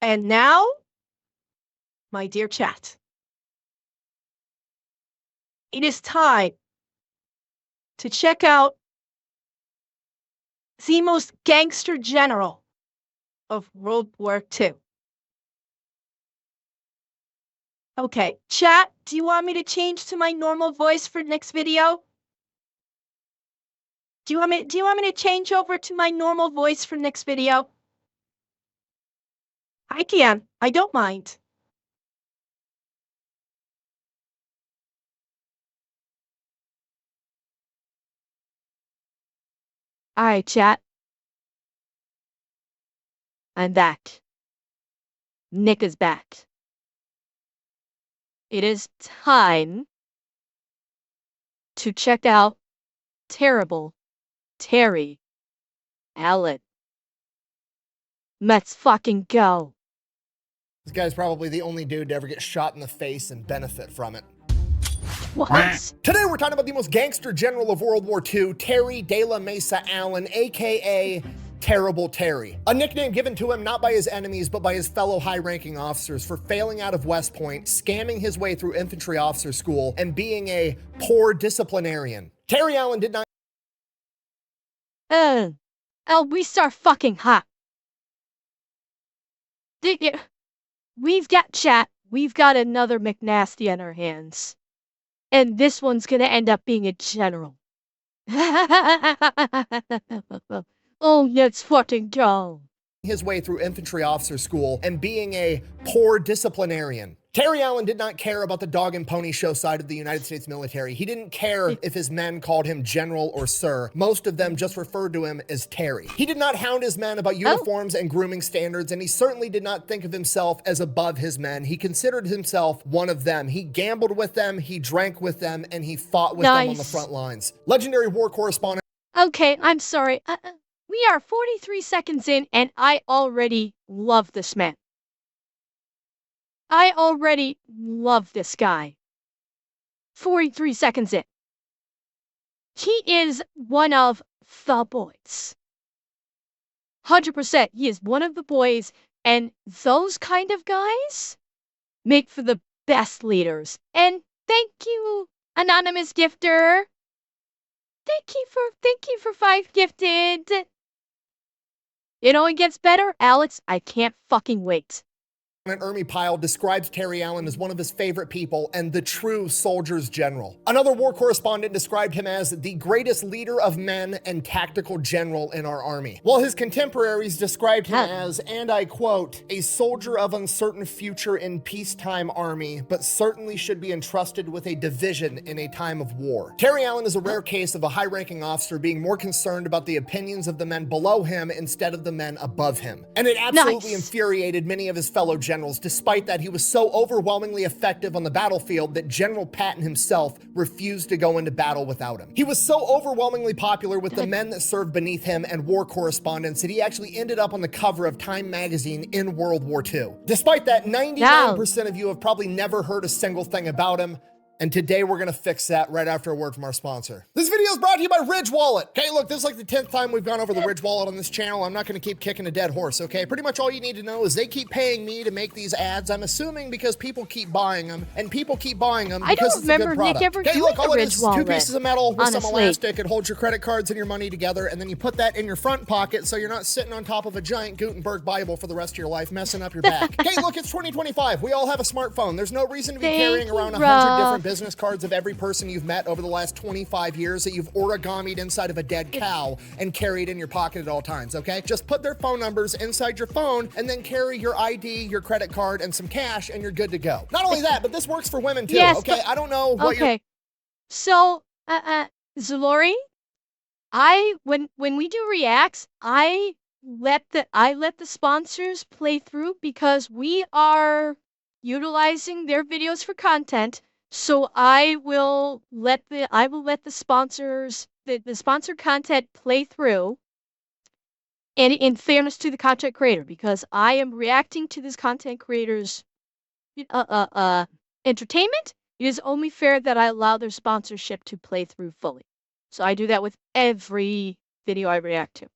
And now, my dear chat, it is time to check out the most gangster general of World War II. Okay, chat, do you want me to change to my normal voice for next video? Do you want me to change over to my normal voice for next video? I can. I don't mind. Alright, chat. I'm back. Nick is back. It is time to check out Terrible Terry Allen. Let's fucking go. This guy's probably the only dude to ever get shot in the face and benefit from it. What? Today we're talking about the most gangster general of World War II, Terry de la Mesa Allen, aka Terrible Terry. A nickname given to him not by his enemies, but by his fellow high-ranking officers for failing out of West Point, scamming his way through infantry officer school, and being a poor disciplinarian. Terry Allen did not... We start fucking hot. We've got chat. We've got another McNasty on our hands. And this one's gonna end up being a general. Oh, let's fucking go. His way through infantry officer school and being a poor disciplinarian. Terry Allen did not care about the dog and pony show side of the United States military. He didn't care if his men called him general or sir. Most of them just referred to him as Terry. He did not hound his men about uniforms and grooming standards, and he certainly did not think of himself as above his men. He considered himself one of them. He gambled with them, he drank with them, and he fought with them on the front lines. Legendary war correspondent. Okay, I'm sorry. We are 43 seconds in, and I already love this man. I already love this guy. 43 seconds in. He is one of the boys. 100%, he is one of the boys, and those kind of guys make for the best leaders. And thank you, anonymous gifter. Thank you for 5 gifted. It only gets better, Alex. I can't fucking wait. Ermi Pyle describes Terry Allen as one of his favorite people and the true soldier's general. Another war correspondent described him as the greatest leader of men and tactical general in our army, while his contemporaries described him as, and I quote, a soldier of uncertain future in peacetime army, but certainly should be entrusted with a division in a time of war. Terry Allen is a rare case of a high-ranking officer being more concerned about the opinions of the men below him instead of the men above him. And it absolutely infuriated many of his fellow generals. Despite that, he was so overwhelmingly effective on the battlefield that General Patton himself refused to go into battle without him. He was so overwhelmingly popular with the men that served beneath him and war correspondents that he actually ended up on the cover of Time magazine in World War II. Despite that, 99% of you have probably never heard a single thing about him. And today we're gonna fix that right after a word from our sponsor. This video is brought to you by Ridge Wallet. Okay, look, this is like the 10th time we've gone over the Ridge Wallet on this channel. I'm not gonna keep kicking a dead horse, okay? Pretty much all you need to know is they keep paying me to make these ads. I'm assuming because people keep buying them, and people keep buying them because it's a good product. I don't remember Nick ever doing the Ridge Wallet. 2 pieces of metal with some elastic. It holds your credit cards and your money together, and then you put that in your front pocket so you're not sitting on top of a giant Gutenberg Bible for the rest of your life, messing up your back. Okay, look, it's 2025. We all have a smartphone. There's no reason to be carrying around 100 different business cards of every person you've met over the last 25 years that you've origamied inside of a dead cow and carried in your pocket at all times, okay? Just put their phone numbers inside your phone and then carry your ID, your credit card, and some cash, and you're good to go. Not only that, but this works for women too, okay? I don't know what you're... So, Zalori, when we do reacts, I let the sponsors play through because we are utilizing their videos for content. So I will let the sponsors, the sponsor content play through, and in fairness to the content creator, because I am reacting to this content creator's entertainment, it is only fair that I allow their sponsorship to play through fully. So I do that with every video I react to.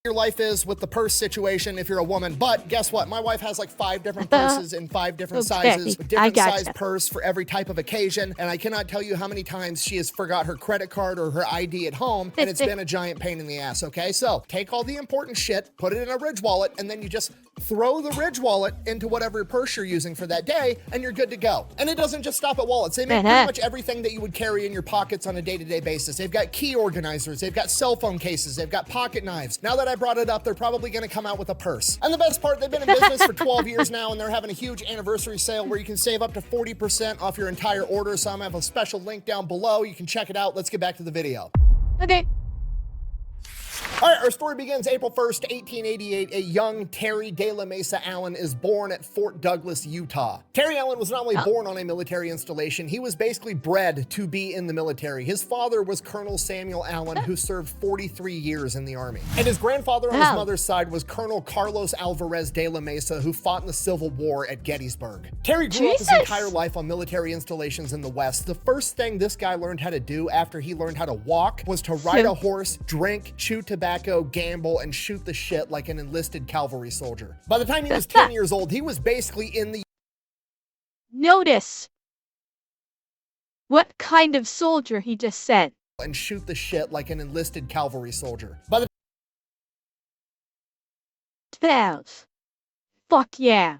your life is with the purse situation if you're a woman. But guess what? My wife has like 5 different purses in 5 different sizes, with different size purse for every type of occasion. And I cannot tell you how many times she has forgot her credit card or her ID at home, and it's been a giant pain in the ass, okay? So take all the important shit, put it in a Ridge wallet, and then you just throw the Ridge wallet into whatever purse you're using for that day, and you're good to go. And it doesn't just stop at wallets. They make pretty much everything that you would carry in your pockets on a day-to-day basis. They've got key organizers, they've got cell phone cases, they've got pocket knives. Now that I brought it up, they're probably gonna come out with a purse. And the best part, they've been in business for 12 years now, and they're having a huge anniversary sale where you can save up to 40% off your entire order. So I'm gonna have a special link down below. You can check it out. Let's get back to the video. Okay. All right, our story begins April 1st, 1888. A young Terry De La Mesa Allen is born at Fort Douglas, Utah. Terry Allen was not only born on a military installation, he was basically bred to be in the military. His father was Colonel Samuel Allen, who served 43 years in the Army. And his grandfather on his mother's side was Colonel Carlos Alvarez De La Mesa, who fought in the Civil War at Gettysburg. Terry grew up his entire life on military installations in the West. The first thing this guy learned how to do after he learned how to walk was to ride a horse, drink, chew tobacco, gamble, and shoot the shit like an enlisted cavalry soldier. By the time he was 10 years old, he was basically in the... Notice what kind of soldier he just said. And shoot the shit like an enlisted cavalry soldier. By the 12. Fuck yeah.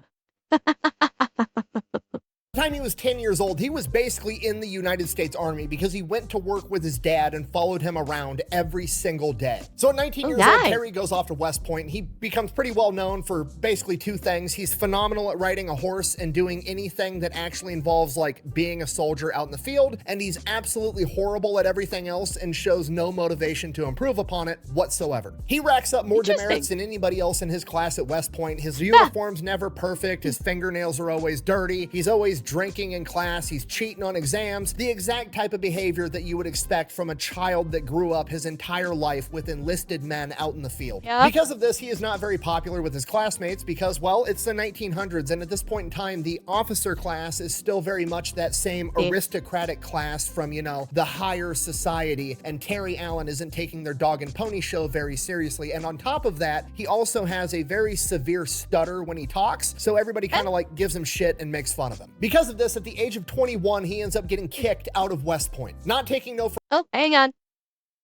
time he was 10 years old, he was basically in the United States Army because he went to work with his dad and followed him around every single day. So at 19 years old, Terry goes off to West Point, and he becomes pretty well known for basically 2 things. He's phenomenal at riding a horse and doing anything that actually involves like being a soldier out in the field, and he's absolutely horrible at everything else and shows no motivation to improve upon it whatsoever. He racks up more demerits than anybody else in his class at West Point. His uniform's never perfect, his fingernails are always dirty, he's always drinking in class, he's cheating on exams, the exact type of behavior that you would expect from a child that grew up his entire life with enlisted men out in the field. Because of this, he is not very popular with his classmates because, well, it's the 1900s, and at this point in time, the officer class is still very much that same aristocratic class from, you know, the higher society, and Terry Allen isn't taking their dog and pony show very seriously. And on top of that, he also has a very severe stutter when he talks, so everybody kind of like gives him shit and makes fun of him. Because of this, at the age of 21, he ends up getting kicked out of West Point. Not taking no for— Oh, hang on.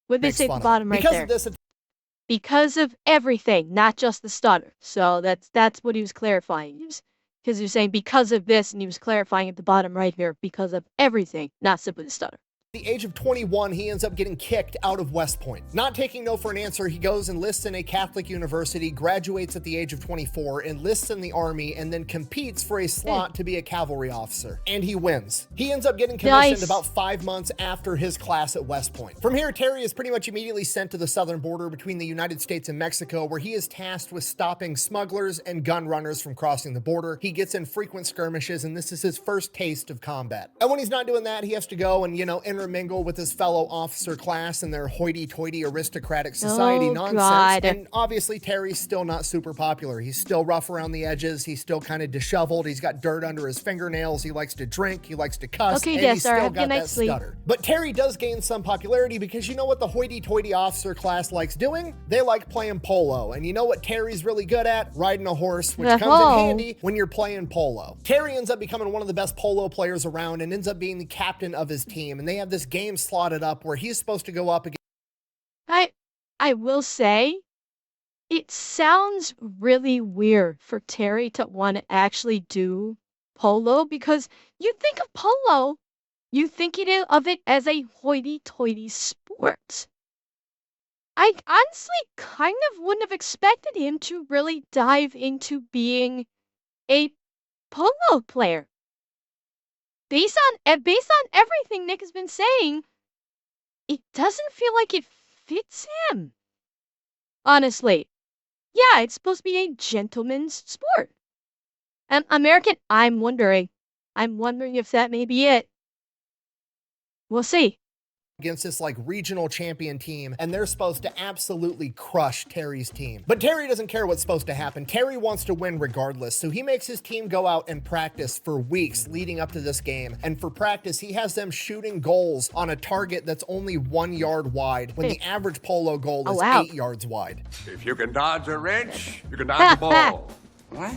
What did they say at the bottom right there? Because of everything, not just the stutter. So that's what he was clarifying. Because he was saying because of this, and he was clarifying at the bottom right here, because of everything, not simply the stutter. At the age of 21, he ends up getting kicked out of West Point. Not taking no for an answer, he goes and enlists in a Catholic university, graduates at the age of 24, enlists in the Army, and then competes for a slot to be a cavalry officer. And he wins. He ends up getting commissioned about 5 months after his class at West Point. From here, Terry is pretty much immediately sent to the southern border between the United States and Mexico, where he is tasked with stopping smugglers and gun runners from crossing the border. He gets in frequent skirmishes, and this is his first taste of combat. And when he's not doing that, he has to go and, you know, intermingle with his fellow officer class and their hoity-toity aristocratic society nonsense. And obviously Terry's still not super popular. He's still rough around the edges. He's still kind of disheveled. He's got dirt under his fingernails. He likes to drink. He likes to cuss. And he's still got that stutter. But Terry does gain some popularity because you know what the hoity-toity officer class likes doing? They like playing polo. And you know what Terry's really good at? Riding a horse, which comes in handy when you're playing polo. Terry ends up becoming one of the best polo players around and ends up being the captain of his team. And they have this game slotted up where he's supposed to go up against— I will say, it sounds really weird for Terry to want to actually do polo, because you think of polo, you think of it as a hoity-toity sport. I honestly kind of wouldn't have expected him to really dive into being a polo player. Based on everything Nick has been saying, it doesn't feel like it fits him. Honestly. Yeah, it's supposed to be a gentleman's sport. American, I'm wondering if that may be it. We'll see. against this like regional champion team, and they're supposed to absolutely crush Terry's team. But Terry doesn't care what's supposed to happen. Terry wants to win regardless, so he makes his team go out and practice for weeks leading up to this game. And for practice, he has them shooting goals on a target that's only 1 yard wide when the average polo goal is 8 yards wide. If you can dodge a wrench, you can dodge a ball. What?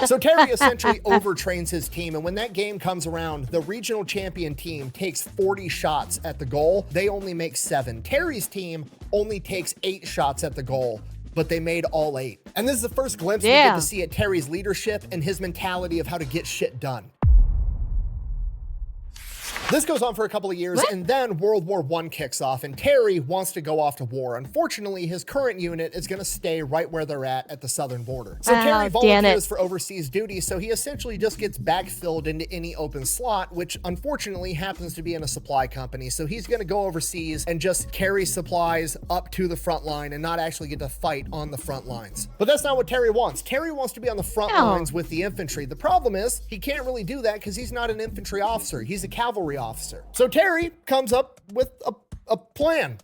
So Terry essentially overtrains his team, and when that game comes around, the regional champion team takes 40 shots at the goal. They only make 7. Terry's team only takes 8 shots at the goal, but they made all 8. And this is the first glimpse we get to see at Terry's leadership and his mentality of how to get shit done. This goes on for a couple of years, and then World War I kicks off, and Terry wants to go off to war. Unfortunately, his current unit is going to stay right where they're at the southern border. So Terry volunteers for overseas duty, so he essentially just gets backfilled into any open slot, which unfortunately happens to be in a supply company. So he's going to go overseas and just carry supplies up to the front line and not actually get to fight on the front lines. But that's not what Terry wants. Terry wants to be on the front lines with the infantry. The problem is he can't really do that because he's not an infantry officer. He's a cavalry officer. So Terry comes up with a plan.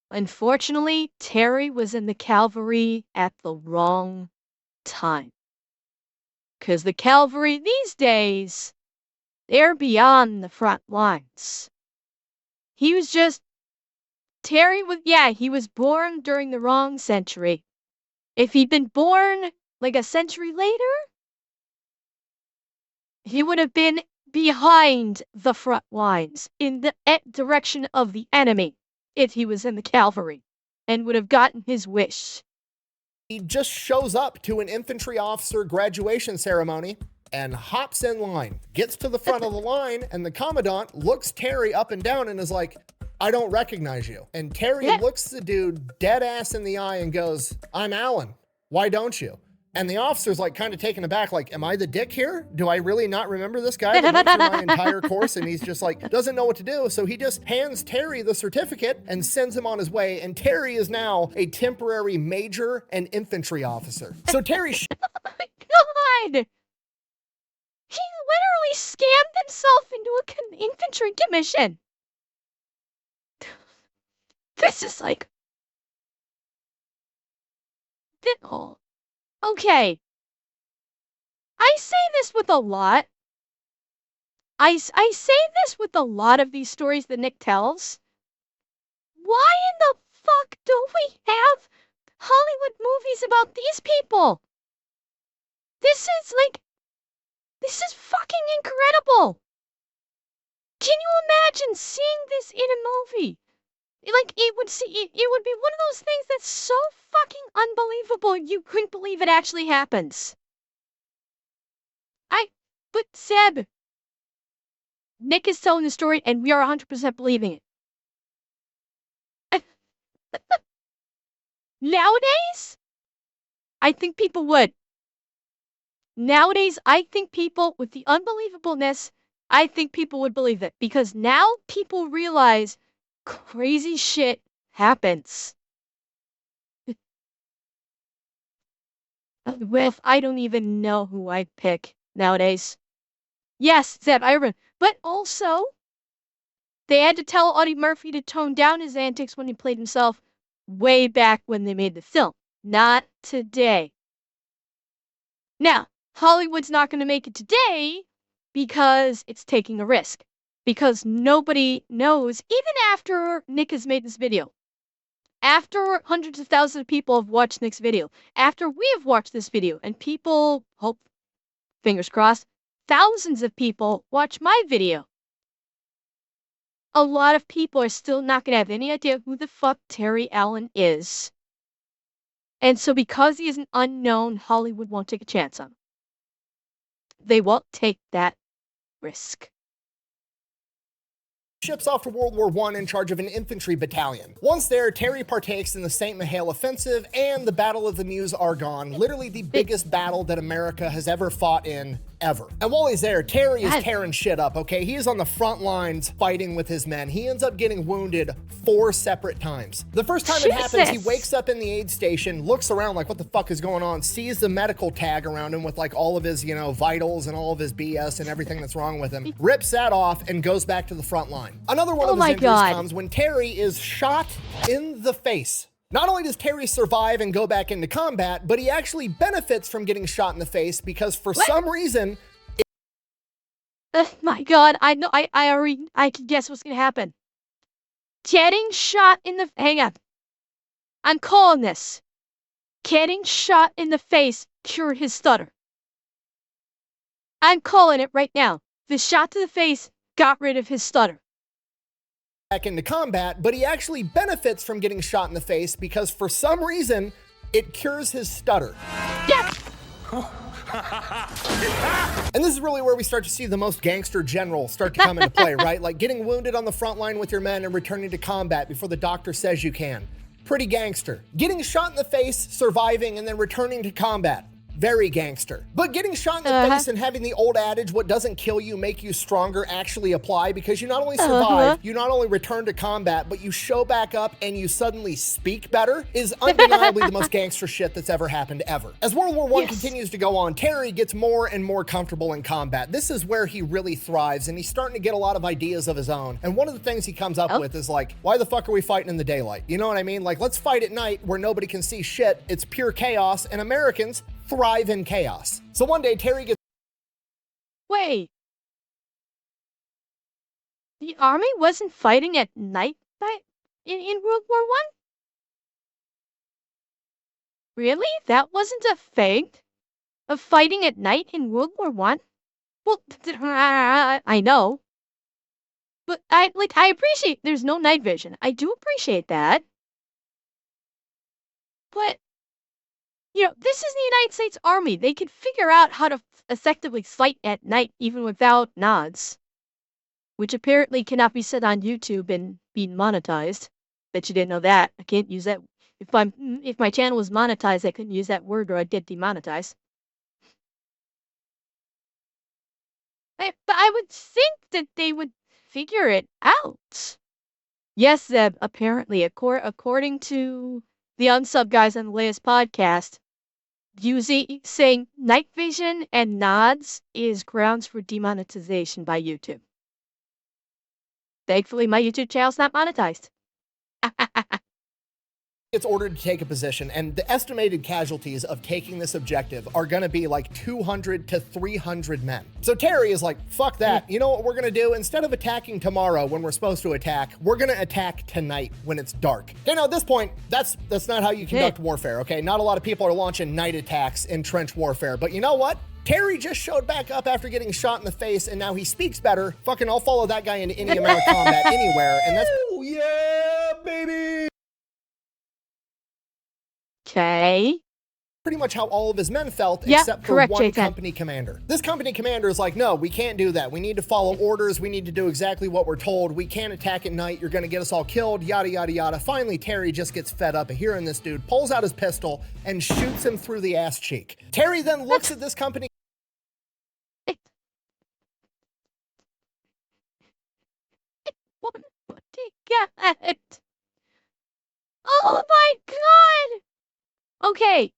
Unfortunately, Terry was in the cavalry at the wrong time. Because the cavalry these days, they're beyond the front lines. He was just, Terry was, he was born during the wrong century. If he'd been born like a century later, he would have been behind the front lines in the direction of the enemy if he was in the cavalry and would have gotten his wish. He just shows up to an infantry officer graduation ceremony and hops in line, gets to the front of the line, and the commandant looks Terry up and down and is like, I don't recognize you. And Terry looks the dude dead ass in the eye and goes, I'm Alan. Why don't you? And the officer's like kind of taken aback, like, am I the dick here? Do I really not remember this guy that went through my entire course? And he's just like, doesn't know what to do. So he just hands Terry the certificate and sends him on his way. And Terry is now a temporary major and infantry officer. So Terry... Oh my God! He literally scammed himself into an infantry commission. This is like... Oh. Okay. I say this with a lot. I say this with a lot of these stories that Nick tells. Why in the fuck do we have Hollywood movies about these people? This is fucking incredible. Can you imagine seeing this in a movie? Like, it would be one of those things that's so fucking unbelievable you couldn't believe it actually happens. But Seb, Nick is telling the story and we are 100% believing it. Nowadays, I think people would. Nowadays, I think people, with the unbelievableness, I think people would believe it. Because now people realize crazy shit happens. Well, I don't even know who I'd pick nowadays. Yes, Zeb, I remember. But also, they had to tell Audie Murphy to tone down his antics when he played himself way back when they made the film. Not today. Now, Hollywood's not going to make it today because it's taking a risk. Because nobody knows, even after Nick has made this video, after hundreds of thousands of people have watched Nick's video, after we have watched this video, and people, hope, fingers crossed, thousands of people watch my video, a lot of people are still not going to have any idea who the fuck Terry Allen is. And so because he is an unknown, Hollywood won't take a chance on him. They won't take that risk. Ships off to World War I in charge of an infantry battalion. Once there, Terry partakes in the St. Mihiel offensive and the Battle of the Meuse Argonne, literally the biggest battle that America has ever fought in ever. And while he's there, Terry is God. tearing shit up, okay? He is on the front lines fighting with his men. He ends up getting wounded 4 separate times. The first time it happens, he Jesus. wakes up in the aid station, looks around like, what the fuck is going on? Sees the medical tag around him with like all of his, vitals and all of his BS and everything that's wrong with him. Rips that off and goes back to the front line. Another one of his injuries comes when Terry is shot in the face. Not only does Terry survive and go back into combat, but he actually benefits from getting shot in the face because for some reason... Oh my God, I know, I can guess what's gonna happen. Getting shot in the, hang on. I'm calling this. Getting shot in the face cured his stutter. I'm calling it right now. The shot to the face got rid of his stutter. Back into combat, but he actually benefits from getting shot in the face because for some reason, it cures his stutter. Yes! And this is really where we start to see the most gangster general start to come into play, right? Like getting wounded on the front line with your men and returning to combat before the doctor says you can. Pretty gangster. Getting shot in the face, surviving, and then returning to combat. Very gangster. But getting shot in the face and having the old adage, what doesn't kill you make you stronger, actually apply because you not only survive, you not only return to combat, but you show back up and you suddenly speak better is undeniably the most gangster shit that's ever happened ever. As World War I continues to go on, Terry gets more and more comfortable in combat. This is where he really thrives and he's starting to get a lot of ideas of his own. And one of the things he comes up with is like, why the fuck are we fighting in the daylight? You know what I mean? Like, let's fight at night where nobody can see shit. It's pure chaos and Americans thrive in chaos. So one day, Terry gets... Wait. The army wasn't fighting at night in World War I? Really? That wasn't a thing? Of fighting at night in World War I? Well, I know. But I appreciate there's no night vision. I do appreciate that. But this is the United States Army. They can figure out how to effectively fight at night even without nods. Which apparently cannot be said on YouTube and be monetized. Bet you didn't know that. I can't use that. If my channel was monetized, I couldn't use that word or I'd get demonetized. But I would think that they would figure it out. Yes, Zeb, apparently, according to the unsub guys on the latest podcast, saying night vision and nods is grounds for demonetization by YouTube. Thankfully, my YouTube channel's not monetized. Gets ordered to take a position, and the estimated casualties of taking this objective are gonna be like 200 to 300 men. So Terry is like, fuck that. You know what we're gonna do? Instead of attacking tomorrow when we're supposed to attack, we're gonna attack tonight when it's dark. Okay, now at this point, that's not how you conduct warfare, okay? Not a lot of people are launching night attacks in trench warfare, but you know what? Terry just showed back up after getting shot in the face, and now he speaks better. Fucking, I'll follow that guy into any amount of combat anywhere, and that's... Oh, yeah, baby! Okay. Pretty much how all of his men felt, except for one J10. company commander. This company commander is like, no, we can't do that. We need to follow orders. We need to do exactly what we're told. We can't attack at night. You're going to get us all killed, yada, yada, yada. Finally, Terry just gets fed up of hearing this dude, pulls out his pistol, and shoots him through the ass cheek. Terry then looks at this company... Oh my God! Okay.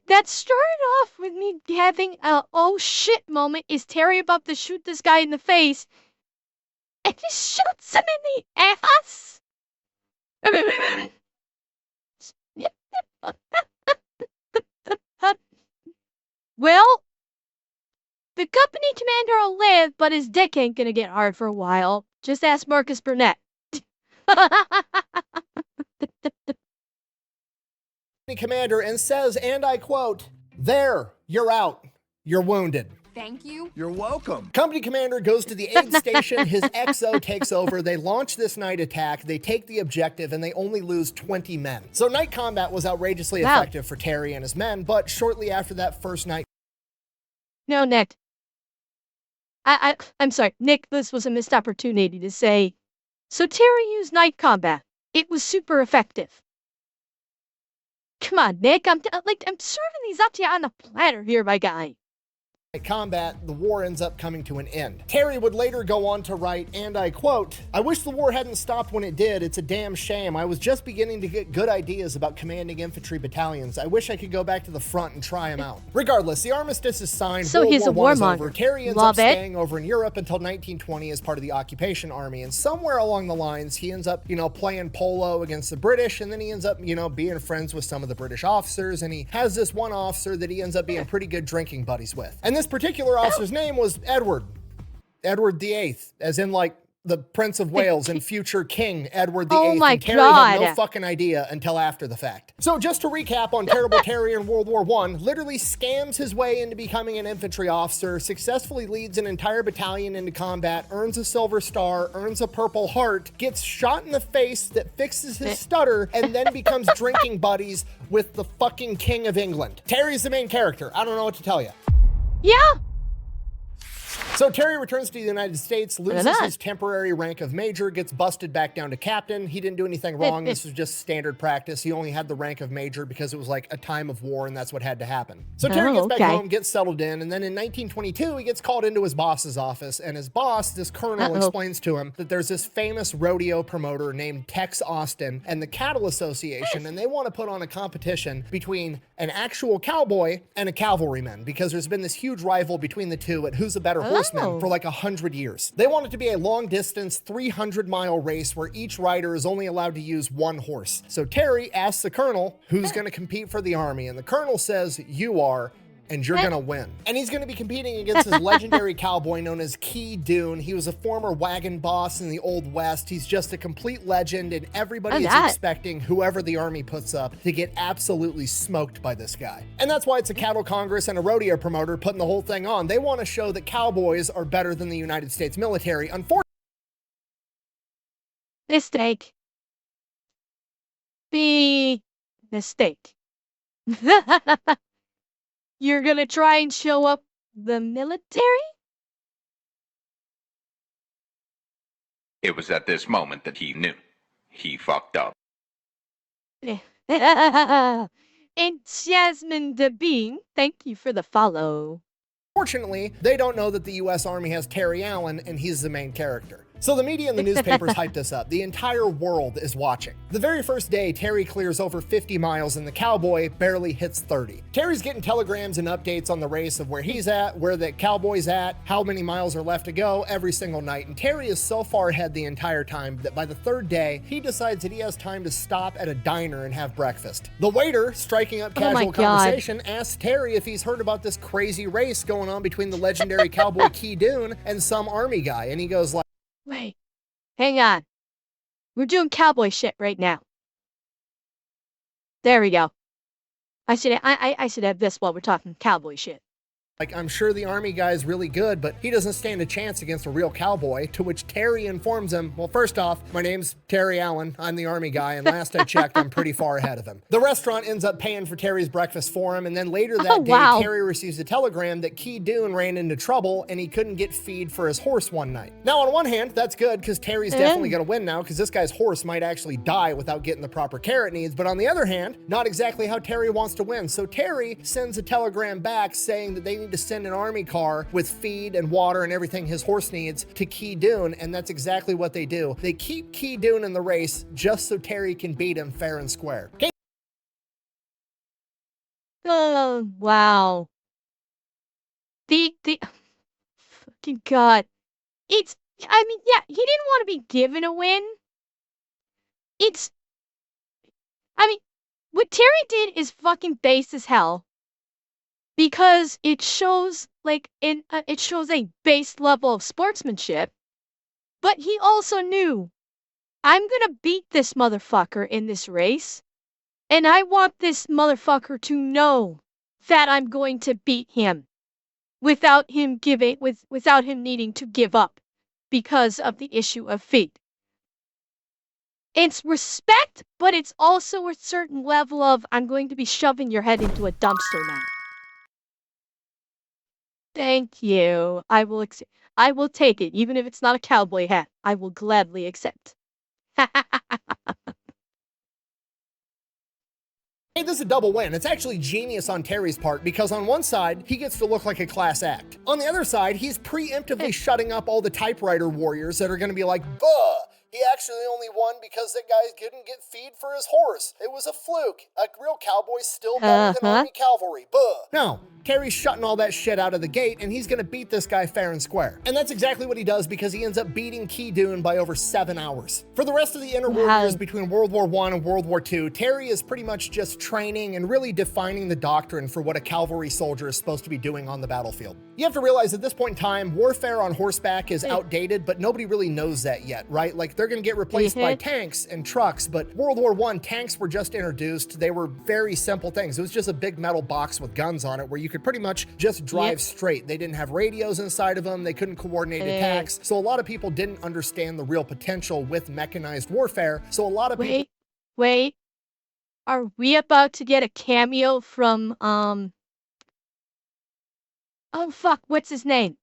That started off with me having a oh shit moment. Is Terry about to shoot this guy in the face? And he shoots him in the ass? Well, the company commander will live, but his dick ain't gonna get hard for a while. Just ask Marcus Burnett. Commander and says, and I quote, "There, you're out. You're wounded." Thank you. You're welcome. Company commander goes to the aid station. His XO takes over. They launch this night attack. They take the objective, and they only lose 20 men. So night combat was outrageously effective for Terry and his men, but shortly after that first night... No, Nick. I'm sorry, Nick, this was a missed opportunity to say, so Terry used night combat. It was super effective. Come on, Nick, I'm serving these up to you on the platter here, my guy. combat, the war ends up coming to an end. Terry would later go on to write, and I quote, "I wish the war hadn't stopped when it did. It's a damn shame. I was just beginning to get good ideas about commanding infantry battalions. I wish I could go back to the front and try them out." Regardless, the armistice is signed. So he's a War I is warmonger. over. Terry ends up staying over in Europe until 1920 as part of the occupation army. And somewhere along the lines, he ends up, playing polo against the British. And then he ends up, being friends with some of the British officers. And he has this one officer that he ends up being pretty good drinking buddies with. And this particular officer's name was Edward VIII, as in like the Prince of Wales and future King Edward VIII. Oh my and Terry God. had no fucking idea until after the fact. So just to recap on Terrible Terry in World War I, literally scams his way into becoming an infantry officer, successfully leads an entire battalion into combat, earns a Silver Star, earns a Purple Heart, gets shot in the face that fixes his stutter, and then becomes drinking buddies with the fucking King of England. Terry's the main character. I don't know what to tell you. Yeah. So Terry returns to the United States, loses his temporary rank of major, gets busted back down to captain. He didn't do anything wrong. This was just standard practice. He only had the rank of major because it was like a time of war and that's what had to happen. So Terry gets back home, gets settled in, and then in 1922, he gets called into his boss's office, and his boss, this colonel, explains to him that there's this famous rodeo promoter named Tex Austin and the Cattle Association, and they want to put on a competition between an actual cowboy and a cavalryman because there's been this huge rival between the two at who's a better horseman for like 100 years. They want it to be a long distance, 300-mile race where each rider is only allowed to use one horse. So Terry asks the colonel who's going to compete for the army, and the colonel says, "You are, and you're gonna win." And he's gonna be competing against his legendary cowboy known as Key Dune. He was a former wagon boss in the Old West. He's just a complete legend, and everybody is expecting whoever the army puts up to get absolutely smoked by this guy. And that's why it's a cattle congress and a rodeo promoter putting the whole thing on. They want to show that cowboys are better than the United States military. Unfortunately, Mistake. Mistake. You're gonna try and show up the military? It was at this moment that he knew. He fucked up. And Jasmine Devine, thank you for the follow. Fortunately, they don't know that the U.S. Army has Terry Allen and he's the main character. So the media and the newspapers hyped this up. The entire world is watching. The very first day, Terry clears over 50 miles and the cowboy barely hits 30. Terry's getting telegrams and updates on the race of where he's at, where the cowboy's at, how many miles are left to go every single night. And Terry is so far ahead the entire time that by the third day, he decides that he has time to stop at a diner and have breakfast. The waiter, striking up casual conversation, asks Terry if he's heard about this crazy race going on between the legendary cowboy Key Dune and some army guy. And he goes like, "Wait, hang on. We're doing cowboy shit right now." There we go. I should have this while we're talking cowboy shit. "I'm sure the army guy's really good, but he doesn't stand a chance against a real cowboy," to which Terry informs him, "Well, first off, my name's Terry Allen. I'm the army guy, and last I checked, I'm pretty far ahead of him." The restaurant ends up paying for Terry's breakfast for him, and then later that day, Terry receives a telegram that Key Dune ran into trouble and he couldn't get feed for his horse one night. Now, on one hand, that's good because Terry's definitely going to win now because this guy's horse might actually die without getting the proper care it needs, but on the other hand, not exactly how Terry wants to win. So Terry sends a telegram back saying that they need to send an army car with feed and water and everything his horse needs to Key Dune, and that's exactly what they do. They keep Key Dune in the race just so Terry can beat him fair and square. Oh, wow. The fucking God. He didn't want to be given a win. What Terry did is fucking base as hell. Because it shows it shows a base level of sportsmanship, but he also knew, I'm gonna beat this motherfucker in this race, and I want this motherfucker to know that I'm going to beat him without him needing to give up because of the issue of feed. It's respect, but it's also a certain level of, I'm going to be shoving your head into a dumpster now. Thank you. I will take it, even if it's not a cowboy hat. I will gladly accept. Hey, this is a double win. It's actually genius on Terry's part because on one side, he gets to look like a class act. On the other side, he's preemptively shutting up all the typewriter warriors that are going to be like, "Buh! He actually only won because that guy couldn't get feed for his horse. It was a fluke. A real cowboy's still better than army cavalry. Buh!" No, Terry's shutting all that shit out of the gate, and he's gonna beat this guy fair and square. And that's exactly what he does because he ends up beating Keydune by over 7 hours. For the rest of the interwar years between World War I and World War II, Terry is pretty much just training and really defining the doctrine for what a cavalry soldier is supposed to be doing on the battlefield. You have to realize at this point in time, warfare on horseback is outdated, but nobody really knows that yet, right? Like, they're gonna get replaced by tanks and trucks, but World War I, tanks were just introduced. They were very simple things. It was just a big metal box with guns on it where you could pretty much just drive straight. They didn't have radios inside of them. They couldn't coordinate attacks. So a lot of people didn't understand the real potential with mechanized warfare. So a lot of people... Wait. Are we about to get a cameo from, oh fuck, what's his name?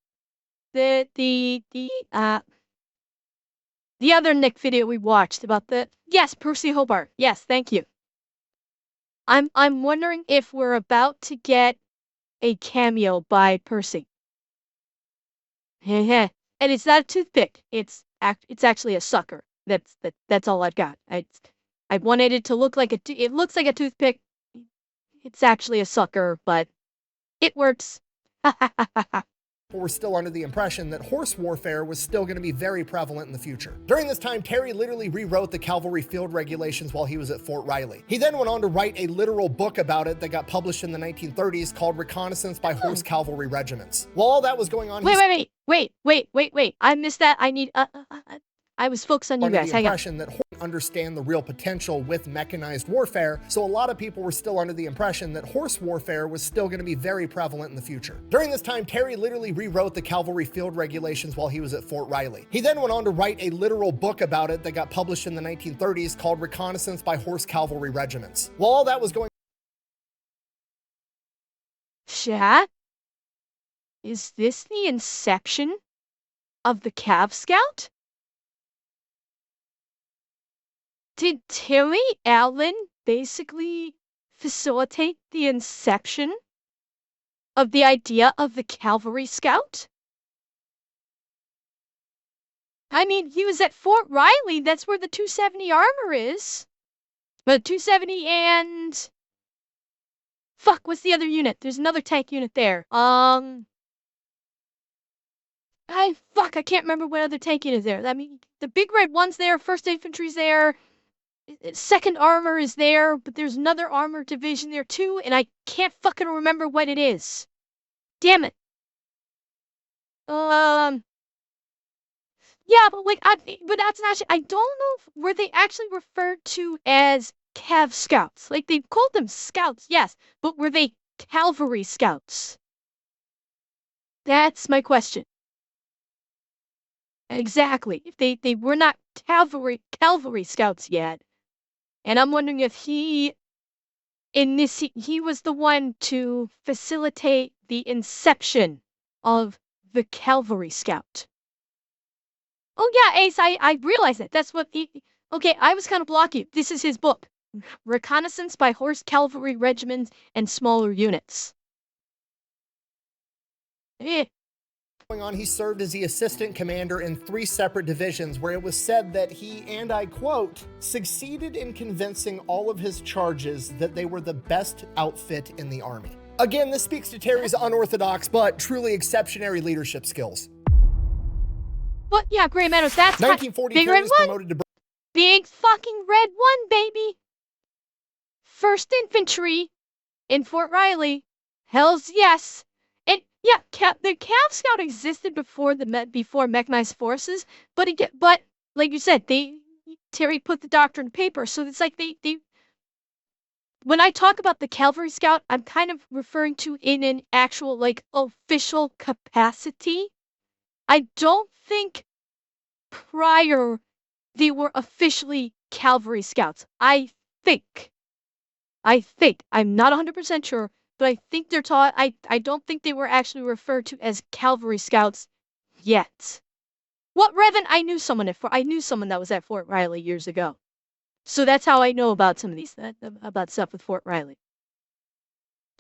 The other Nick video we watched about yes, Percy Hobart. Yes, thank you. I'm wondering if we're about to get a cameo by Percy. And it's not a toothpick. It's actually a sucker. That's all I've got. I wanted it to look like it looks like a toothpick. It's actually a sucker, but it works. People were still under the impression that horse warfare was still going to be very prevalent in the future. During this time, Terry literally rewrote the cavalry field regulations while he was at Fort Riley. He then went on to write a literal book about it that got published in the 1930s called Reconnaissance by Horse Cavalry Regiments. While all that was going on, wait. I missed that. I need I was focused on you guys. Hang on. That understand the real potential with mechanized warfare, so a lot of people were still under the impression that horse warfare was still going to be very prevalent in the future. During this time, Terry literally rewrote the cavalry field regulations while he was at Fort Riley. He then went on to write a literal book about it that got published in the 1930s called Reconnaissance by Horse Cavalry Regiments. While all that was going... Chat? Is this the inception of the Cav Scout? Did Terry Allen basically facilitate the inception of the idea of the Cavalry Scout? I mean, he was at Fort Riley. That's where the 270 armor is. But 270 and... Fuck, what's the other unit? There's another tank unit there. I can't remember what other tank unit is there. I mean, the big red one's there, 1st Infantry's there. 2nd Armor is there, but there's another armor division there too, and I can't fucking remember what it is. Damn it. Yeah, but like, but that's not. I don't know if were they actually referred to as Cav Scouts. Like they called them Scouts, yes, but were they Cavalry Scouts? That's my question. Exactly. If they were not Cavalry Scouts yet. And I'm wondering if he was the one to facilitate the inception of the Cavalry Scout. Oh yeah, Ace, I realized that. That's what okay, I was kind of blocky. This is his book. Reconnaissance by Horse Cavalry Regiments and Smaller Units. On, he served as the assistant commander in 3 separate divisions where it was said that he, and I quote, succeeded in convincing all of his charges that they were the best outfit in the army. Again, this speaks to Terry's unorthodox but truly exceptionary leadership skills. But yeah, Gray Meadows, that's 1940 big red one. Promoted to big fucking red one, baby. 1st Infantry in Fort Riley. Hells yes. Yeah, the Cav Scout existed before mechanized forces, but like you said, Terry put the doctrine to paper, so it's like they when I talk about the Cavalry Scout, I'm kind of referring to in an actual like official capacity. I don't think prior they were officially Cavalry Scouts. I think I'm not 100% sure. But I think they're taught, I don't think they were actually referred to as Cavalry Scouts yet. What Revan? I knew someone that was at Fort Riley years ago. So that's how I know about some of these, about stuff with Fort Riley.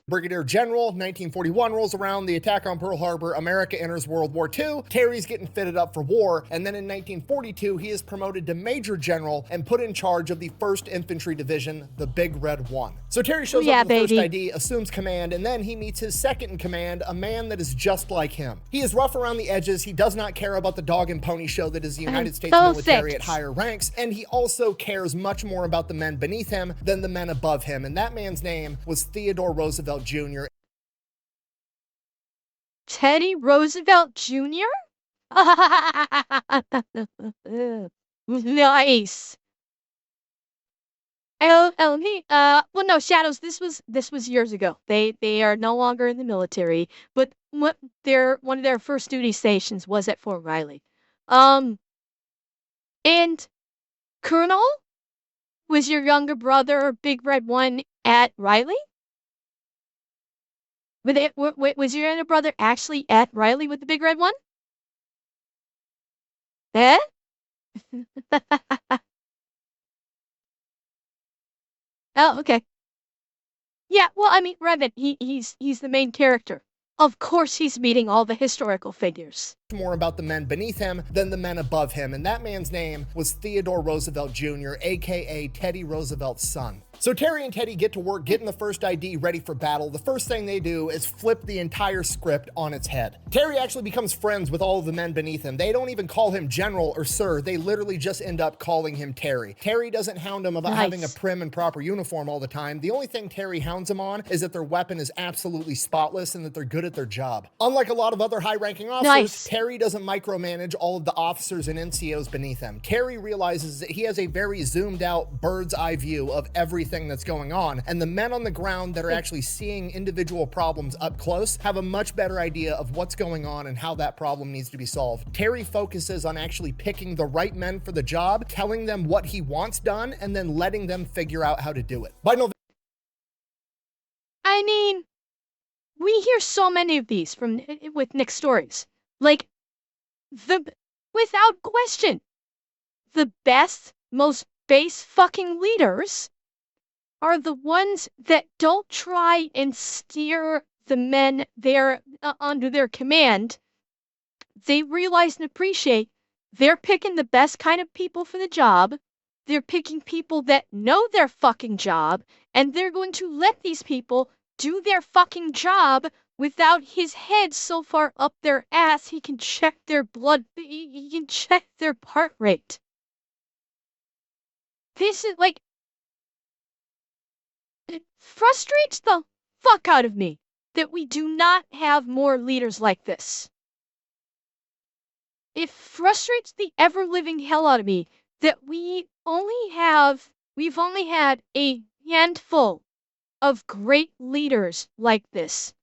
Brigadier General, 1941 rolls around, the attack on Pearl Harbor, America enters World War II, Terry's getting fitted up for war, and then in 1942, he is promoted to Major General and put in charge of the 1st Infantry Division, the Big Red One. So Terry shows up to the first ID, assumes command, and then he meets his second in command, a man that is just like him. He is rough around the edges, he does not care about the dog and pony show that is the United States military at higher ranks, and he also cares much more about the men beneath him than the men above him, and that man's name was Theodore Roosevelt Jr. Teddy Roosevelt Jr.? Nice. LLP, well, no, Shadows, this was years ago. They are no longer in the military, but one of their first duty stations was at Fort Riley. And Colonel, was your younger brother Big Red One at Riley? Was your younger brother actually at Riley with the Big Red One? Eh? Oh, okay. Yeah, well, I mean, Revan, he's the main character. Of course he's meeting all the historical figures. More about the men beneath him than the men above him, and that man's name was Theodore Roosevelt Jr., aka Teddy Roosevelt's son. So Terry and Teddy get to work getting the first ID ready for battle. The first thing they do is flip the entire script on its head. Terry actually becomes friends with all of the men beneath him. They don't even call him General or Sir. They literally just end up calling him Terry. Terry doesn't hound him about having a prim and proper uniform all the time. The only thing Terry hounds him on is that their weapon is absolutely spotless and that they're good at their job. Unlike a lot of other high-ranking officers, Terry doesn't micromanage all of the officers and NCOs beneath him. Terry realizes that he has a very zoomed out bird's eye view of everything that's going on, and the men on the ground that are actually seeing individual problems up close have a much better idea of what's going on and how that problem needs to be solved. Terry focuses on actually picking the right men for the job, telling them what he wants done, and then letting them figure out how to do it. By November, I mean, we hear so many of these with Nick's stories. Like, without question, the best, most base fucking leaders are the ones that don't try and steer the men there under their command. They realize and appreciate they're picking the best kind of people for the job. They're picking people that know their fucking job, and they're going to let these people do their fucking job without his head so far up their ass he can check their blood, he can check their heart rate. This is like, it frustrates the fuck out of me that we do not have more leaders like this. It frustrates the ever-living hell out of me that we've only had a handful of great leaders like this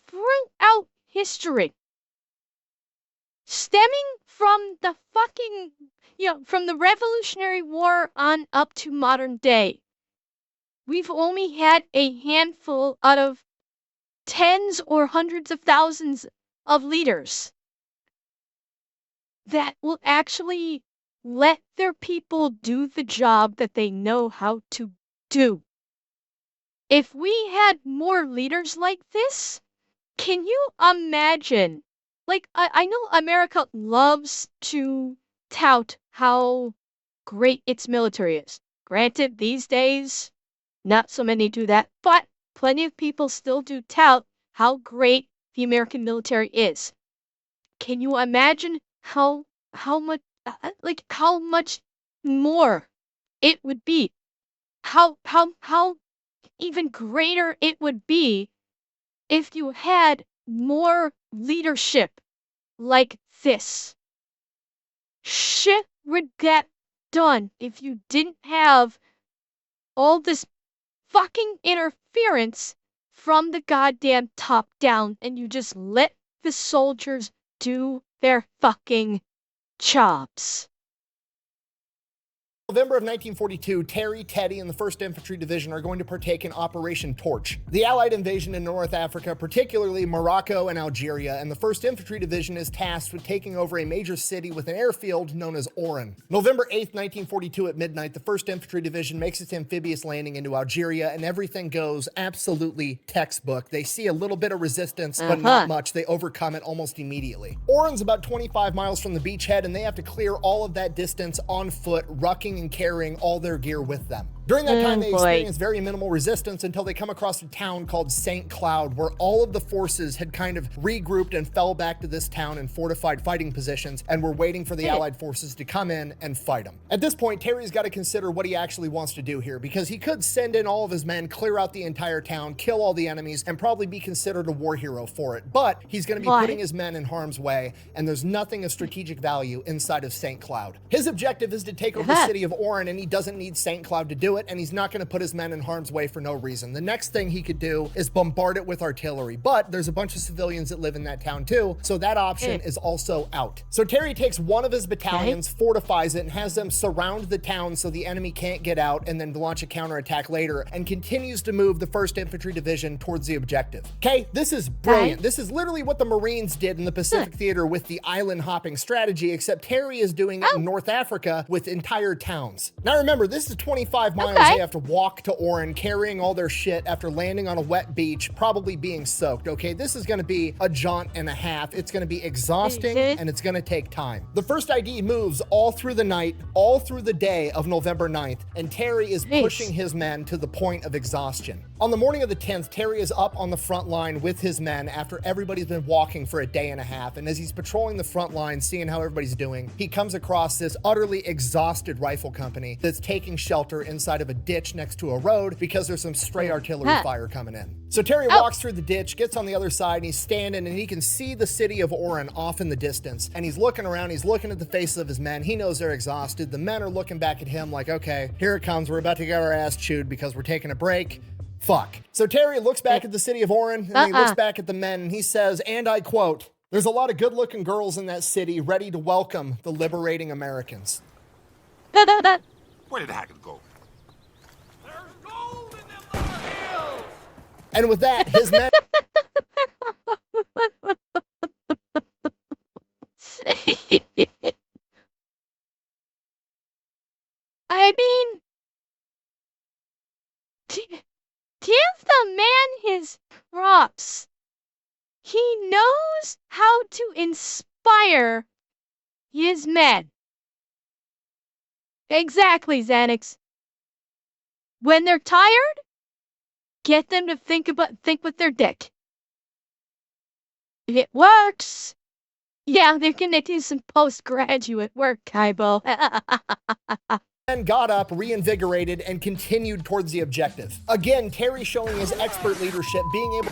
throughout history. Stemming from the fucking, from the Revolutionary War on up to modern day. We've only had a handful out of tens or hundreds of thousands of leaders that will actually let their people do the job that they know how to do. If we had more leaders like this, can you imagine? Like, I know America loves to tout how great its military is. Granted, these days, not so many do that, but plenty of people still do tout how great the American military is. Can you imagine how much more it would be? How even greater it would be if you had more leadership like this. Shit would get done if you didn't have all this fucking interference from the goddamn top down and you just let the soldiers do their fucking jobs. November of 1942, Terry, Teddy, and the 1st Infantry Division are going to partake in Operation Torch, the Allied invasion in North Africa, particularly Morocco and Algeria, and the 1st Infantry Division is tasked with taking over a major city with an airfield known as Oran. November 8th, 1942 at midnight, the 1st Infantry Division makes its amphibious landing into Algeria, and everything goes absolutely textbook. They see a little bit of resistance, but not much. They overcome it almost immediately. Oran's about 25 miles from the beachhead, and they have to clear all of that distance on foot, rucking and carrying all their gear with them. During that time, they experienced very minimal resistance until they come across a town called St. Cloud, where all of the forces had kind of regrouped and fell back to this town in fortified fighting positions and were waiting for the Allied forces to come in and fight them. At this point, Terry's got to consider what he actually wants to do here, because he could send in all of his men, clear out the entire town, kill all the enemies, and probably be considered a war hero for it. But he's going to be putting his men in harm's way, and there's nothing of strategic value inside of St. Cloud. His objective is to take over the city of Oran, and he doesn't need St. Cloud to do it, and he's not going to put his men in harm's way for no reason. The next thing he could do is bombard it with artillery, but there's a bunch of civilians that live in that town too, so that option is also out. So Terry takes one of his battalions, fortifies it, and has them surround the town so the enemy can't get out, and then launch a counterattack later, and continues to move the 1st Infantry Division towards the objective. Okay, this is brilliant. This is literally what the Marines did in the Pacific Theater with the island hopping strategy, except Terry is doing it in North Africa with entire towns. Now remember, this is 25 miles they have to walk to Oran, carrying all their shit after landing on a wet beach, probably being soaked, okay? This is gonna be a jaunt and a half. It's gonna be exhausting, and it's gonna take time. The 1st ID moves all through the night, all through the day of November 9th, and Terry is pushing his men to the point of exhaustion. On the morning of the 10th, Terry is up on the front line with his men after everybody's been walking for a day and a half, and as he's patrolling the front line, seeing how everybody's doing, he comes across this utterly exhausted rifle company that's taking shelter inside of a ditch next to a road because there's some stray artillery fire coming in. So Terry walks through the ditch, gets on the other side, and he's standing, and he can see the city of Oran off in the distance, and he's looking around, he's looking at the faces of his men. He knows they're exhausted. The men are looking back at him like, okay, here it comes. We're about to get our ass chewed because we're taking a break. Fuck. So Terry looks back at the city of Oran, and he looks back at the men, and he says, and I quote, "There's a lot of good-looking girls in that city ready to welcome the liberating Americans." Where did the hacker go? There's gold in them hills! And with that, his men... I mean, give the man his props. He knows how to inspire his men. Exactly, Xanax. When they're tired, get them to think with their dick. It works. Yeah, they're gonna do some postgraduate work, Kaibo. And got up, reinvigorated, and continued towards the objective. Again, Terry showing his expert leadership, being able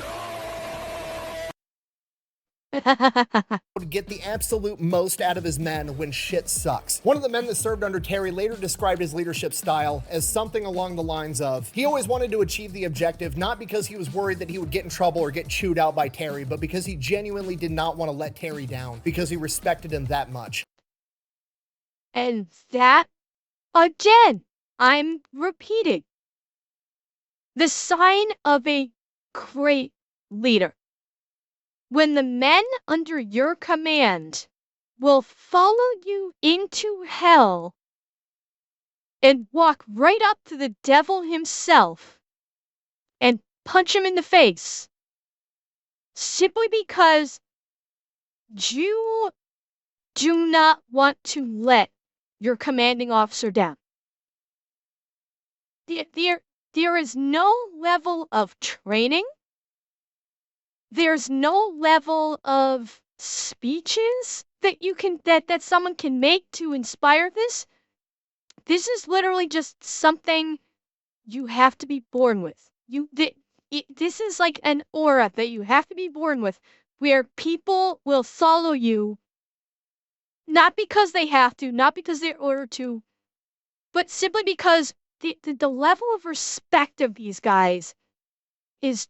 to get the absolute most out of his men when shit sucks. One of the men that served under Terry later described his leadership style as something along the lines of, he always wanted to achieve the objective, not because he was worried that he would get in trouble or get chewed out by Terry, but because he genuinely did not want to let Terry down, because he respected him that much. And that, again, I'm repeating, the sign of a great leader. When the men under your command will follow you into hell and walk right up to the devil himself and punch him in the face simply because you do not want to let your commanding officer down. There is no level of training. There's no level of speeches that you can that someone can make to inspire this. This is literally just something you have to be born with. This is like an aura that you have to be born with, where people will follow you, not because they have to, not because they're ordered to, but simply because the level of respect of these guys is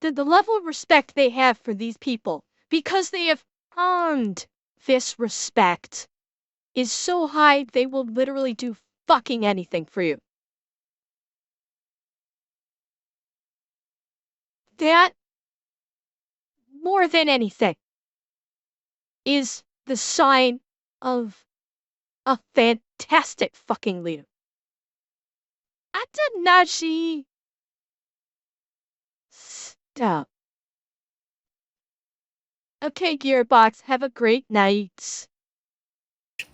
the level of respect they have for these people, because they have earned this respect, is so high they will literally do fucking anything for you. That, more than anything, is the sign of a fantastic fucking leader. Atanashi. Stop. Okay, Gearbox, have a great night.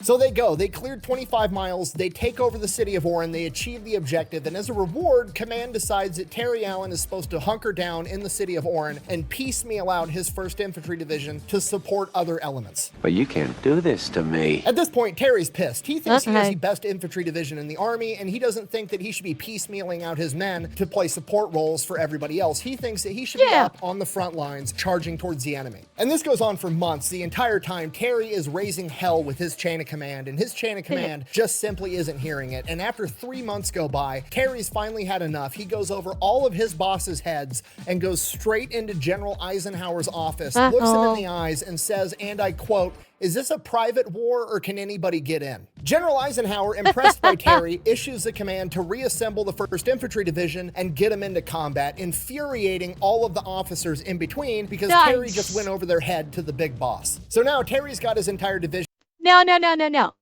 So they go, they cleared 25 miles, they take over the city of Orin, they achieve the objective, and as a reward, Command decides that Terry Allen is supposed to hunker down in the city of Orin and piecemeal out his 1st Infantry Division to support other elements. But you can't do this to me. At this point, Terry's pissed. He thinks he has the best infantry division in the army, and he doesn't think that he should be piecemealing out his men to play support roles for everybody else. He thinks that he should be up on the front lines, charging towards the enemy. And this goes on for months. The entire time, Terry is raising hell with his chain of command, and his chain of command just simply isn't hearing it. And after 3 months go by, Terry's finally had enough. He goes over all of his boss's heads and goes straight into General Eisenhower's office, looks him in the eyes, and says, and I quote, "Is this a private war or can anybody get in?" General Eisenhower, impressed by Terry, issues the command to reassemble the 1st Infantry Division and get them into combat, infuriating all of the officers in between because Terry just went over their head to the big boss. So now Terry's got his entire division. No.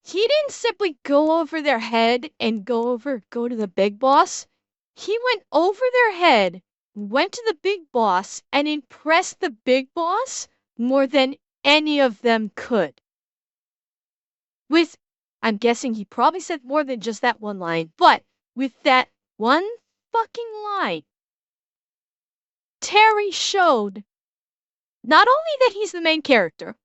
He didn't simply go over their head and go to the big boss. He went over their head, went to the big boss, and impressed the big boss more than any of them could. With, I'm guessing he probably said more than just that one line, but with that one fucking line, Terry showed not only that he's the main character,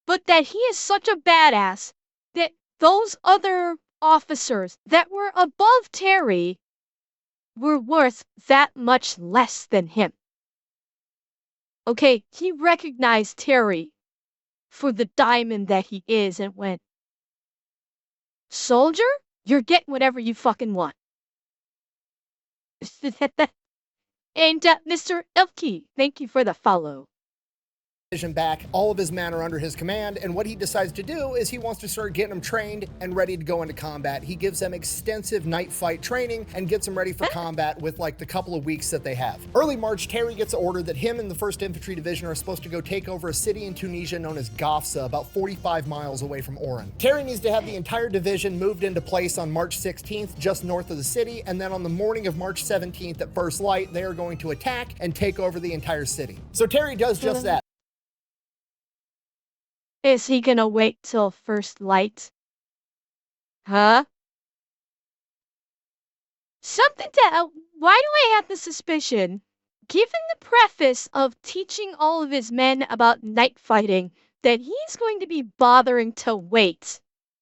but that he is such a badass that those other officers that were above Terry were worth that much less than him. Okay, he recognized Terry for the diamond that he is and went, "Soldier, you're getting whatever you fucking want." And Mr. Elke, thank you for the follow. Back, all of his men are under his command, and what he decides to do is he wants to start getting them trained and ready to go into combat. He gives them extensive night fight training and gets them ready for combat with like the couple of weeks that they have. Early March, Terry gets an order that him and the 1st Infantry Division are supposed to go take over a city in Tunisia known as Gafsa, about 45 miles away from Oran. Terry needs to have the entire division moved into place on March 16th, just north of the city, and then on the morning of March 17th at first light, they are going to attack and take over the entire city. So Terry does just that. Is he gonna wait till first light? Huh? Something that, why do I have the suspicion, given the preface of teaching all of his men about night fighting, that he's going to be bothering to wait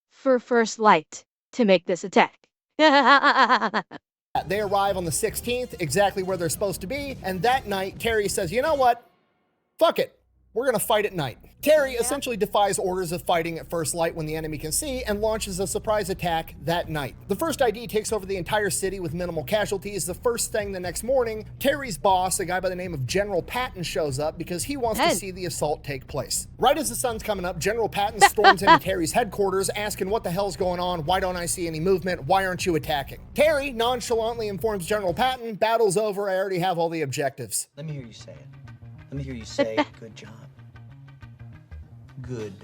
for first light to make this attack? They arrive on the 16th, exactly where they're supposed to be, and that night, Terry says, you know what? Fuck it. We're gonna fight at night. Terry essentially defies orders of fighting at first light when the enemy can see and launches a surprise attack that night. The 1st ID takes over the entire city with minimal casualties. The first thing the next morning, Terry's boss, a guy by the name of General Patton, shows up because he wants to see the assault take place. Right as the sun's coming up, General Patton storms into Terry's headquarters asking what the hell's going on, why don't I see any movement, why aren't you attacking? Terry nonchalantly informs General Patton, battle's over, I already have all the objectives. Let me hear you say it. Let me hear you say, good job. Good,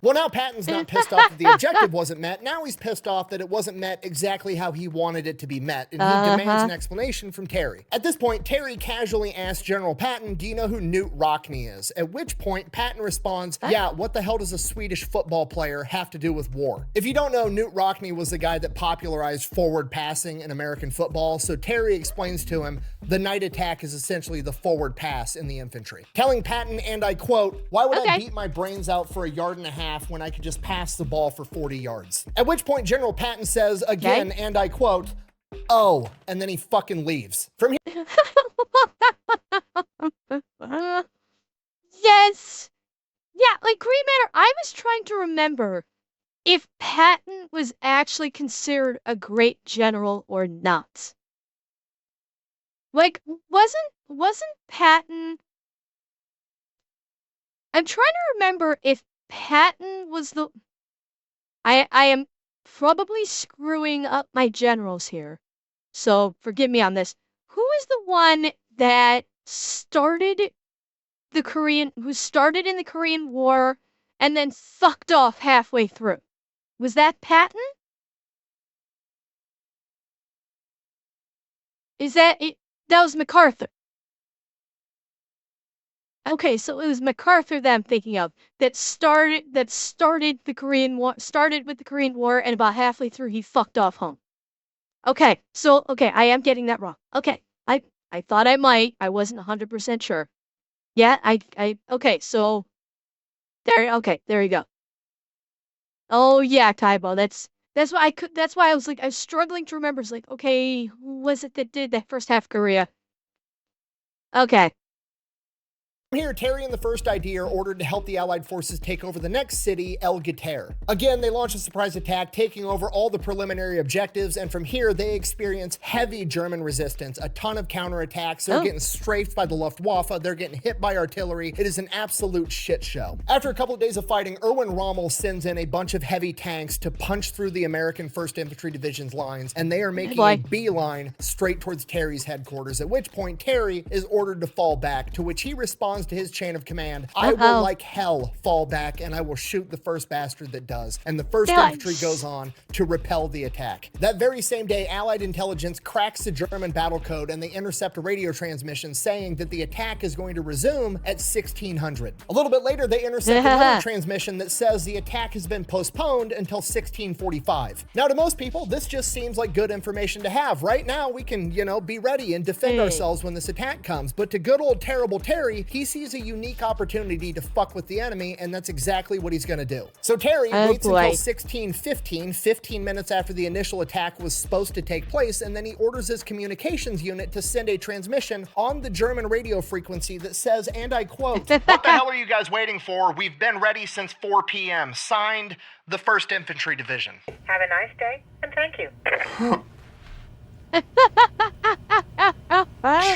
Well, now Patton's not pissed off that the objective wasn't met. Now he's pissed off that it wasn't met exactly how he wanted it to be met, and he demands an explanation from Terry. At this point, Terry casually asks General Patton, do you know who Knut Rockne is? At which point, Patton responds, yeah, what the hell does a Swedish football player have to do with war? If you don't know, Knut Rockne was the guy that popularized forward passing in American football, so Terry explains to him, the night attack is essentially the forward pass in the infantry. Telling Patton, and I quote, why would I beat my brains out for a yard and a half when I could just pass the ball for 40 yards? At which point General Patton says again, and I quote, oh, and then he fucking leaves. From here. Yes. Yeah, like Green Matter, I was trying to remember if Patton was actually considered a great general or not. Like, wasn't Patton... I'm trying to remember if Patton was the... I am probably screwing up my generals here, so forgive me on this. Who is the one that started who started in the Korean War and then fucked off halfway through? Was that Patton? Is that it? That was MacArthur. Okay, so it was MacArthur that I'm thinking of that started the Korean War, started with the Korean War, and about halfway through he fucked off home. Okay, so I am getting that wrong. Okay, I thought I might. I wasn't 100% sure. Yeah, okay, so there you go. Oh yeah, Taibo. That's why I was like, I was struggling to remember. It's like, okay, who was it that did that first half Korea? Okay. Here, Terry and the 1st ID are ordered to help the Allied forces take over the next city, El Gater. Again, they launch a surprise attack, taking over all the preliminary objectives, and from here, they experience heavy German resistance, a ton of counterattacks. They're getting strafed by the Luftwaffe, they're getting hit by artillery. It is an absolute shit show. After a couple of days of fighting, Erwin Rommel sends in a bunch of heavy tanks to punch through the American 1st Infantry Division's lines, and they are making a beeline straight towards Terry's headquarters, at which point Terry is ordered to fall back, to which he responds to his chain of command, I will like hell fall back and I will shoot the first bastard that does. And the 1st Infantry goes on to repel the attack. That very same day, Allied intelligence cracks the German battle code and they intercept a radio transmission saying that the attack is going to resume at 1600. A little bit later, they intercept another transmission that says the attack has been postponed until 1645. Now, to most people, this just seems like good information to have. Right now, we can, be ready and defend ourselves when this attack comes. But to good old terrible Terry, he sees a unique opportunity to fuck with the enemy, and that's exactly what he's gonna do. So Terry waits until 1615, 15 minutes after the initial attack was supposed to take place, and then he orders his communications unit to send a transmission on the German radio frequency that says, and I quote, "What the hell are you guys waiting for? We've been ready since 4 p.m. Signed, the 1st Infantry Division." Have a nice day, and thank you.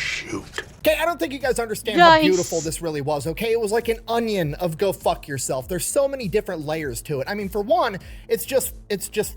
Shoot. Okay, I don't think you guys understand how beautiful this really was, okay? It was like an onion of go fuck yourself. There's so many different layers to it. I mean, for one, it's just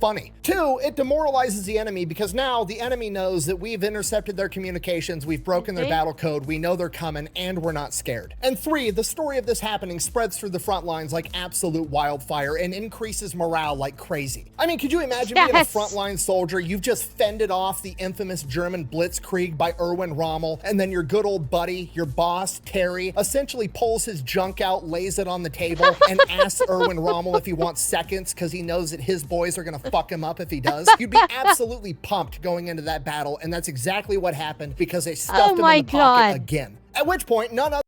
funny. 2, it demoralizes the enemy because now the enemy knows that we've intercepted their communications, we've broken their battle code, we know they're coming, and we're not scared. And 3, the story of this happening spreads through the front lines like absolute wildfire and increases morale like crazy. I mean, could you imagine being a frontline soldier? You've just fended off the infamous German blitzkrieg by Erwin Rommel, and then your good old buddy, your boss, Terry, essentially pulls his junk out, lays it on the table, and asks Erwin Rommel if he wants seconds because he knows that his boys are gonna fuck him up if he does. You'd be absolutely pumped going into that battle, and that's exactly what happened because they stuffed him in the pocket again. At which point, none other...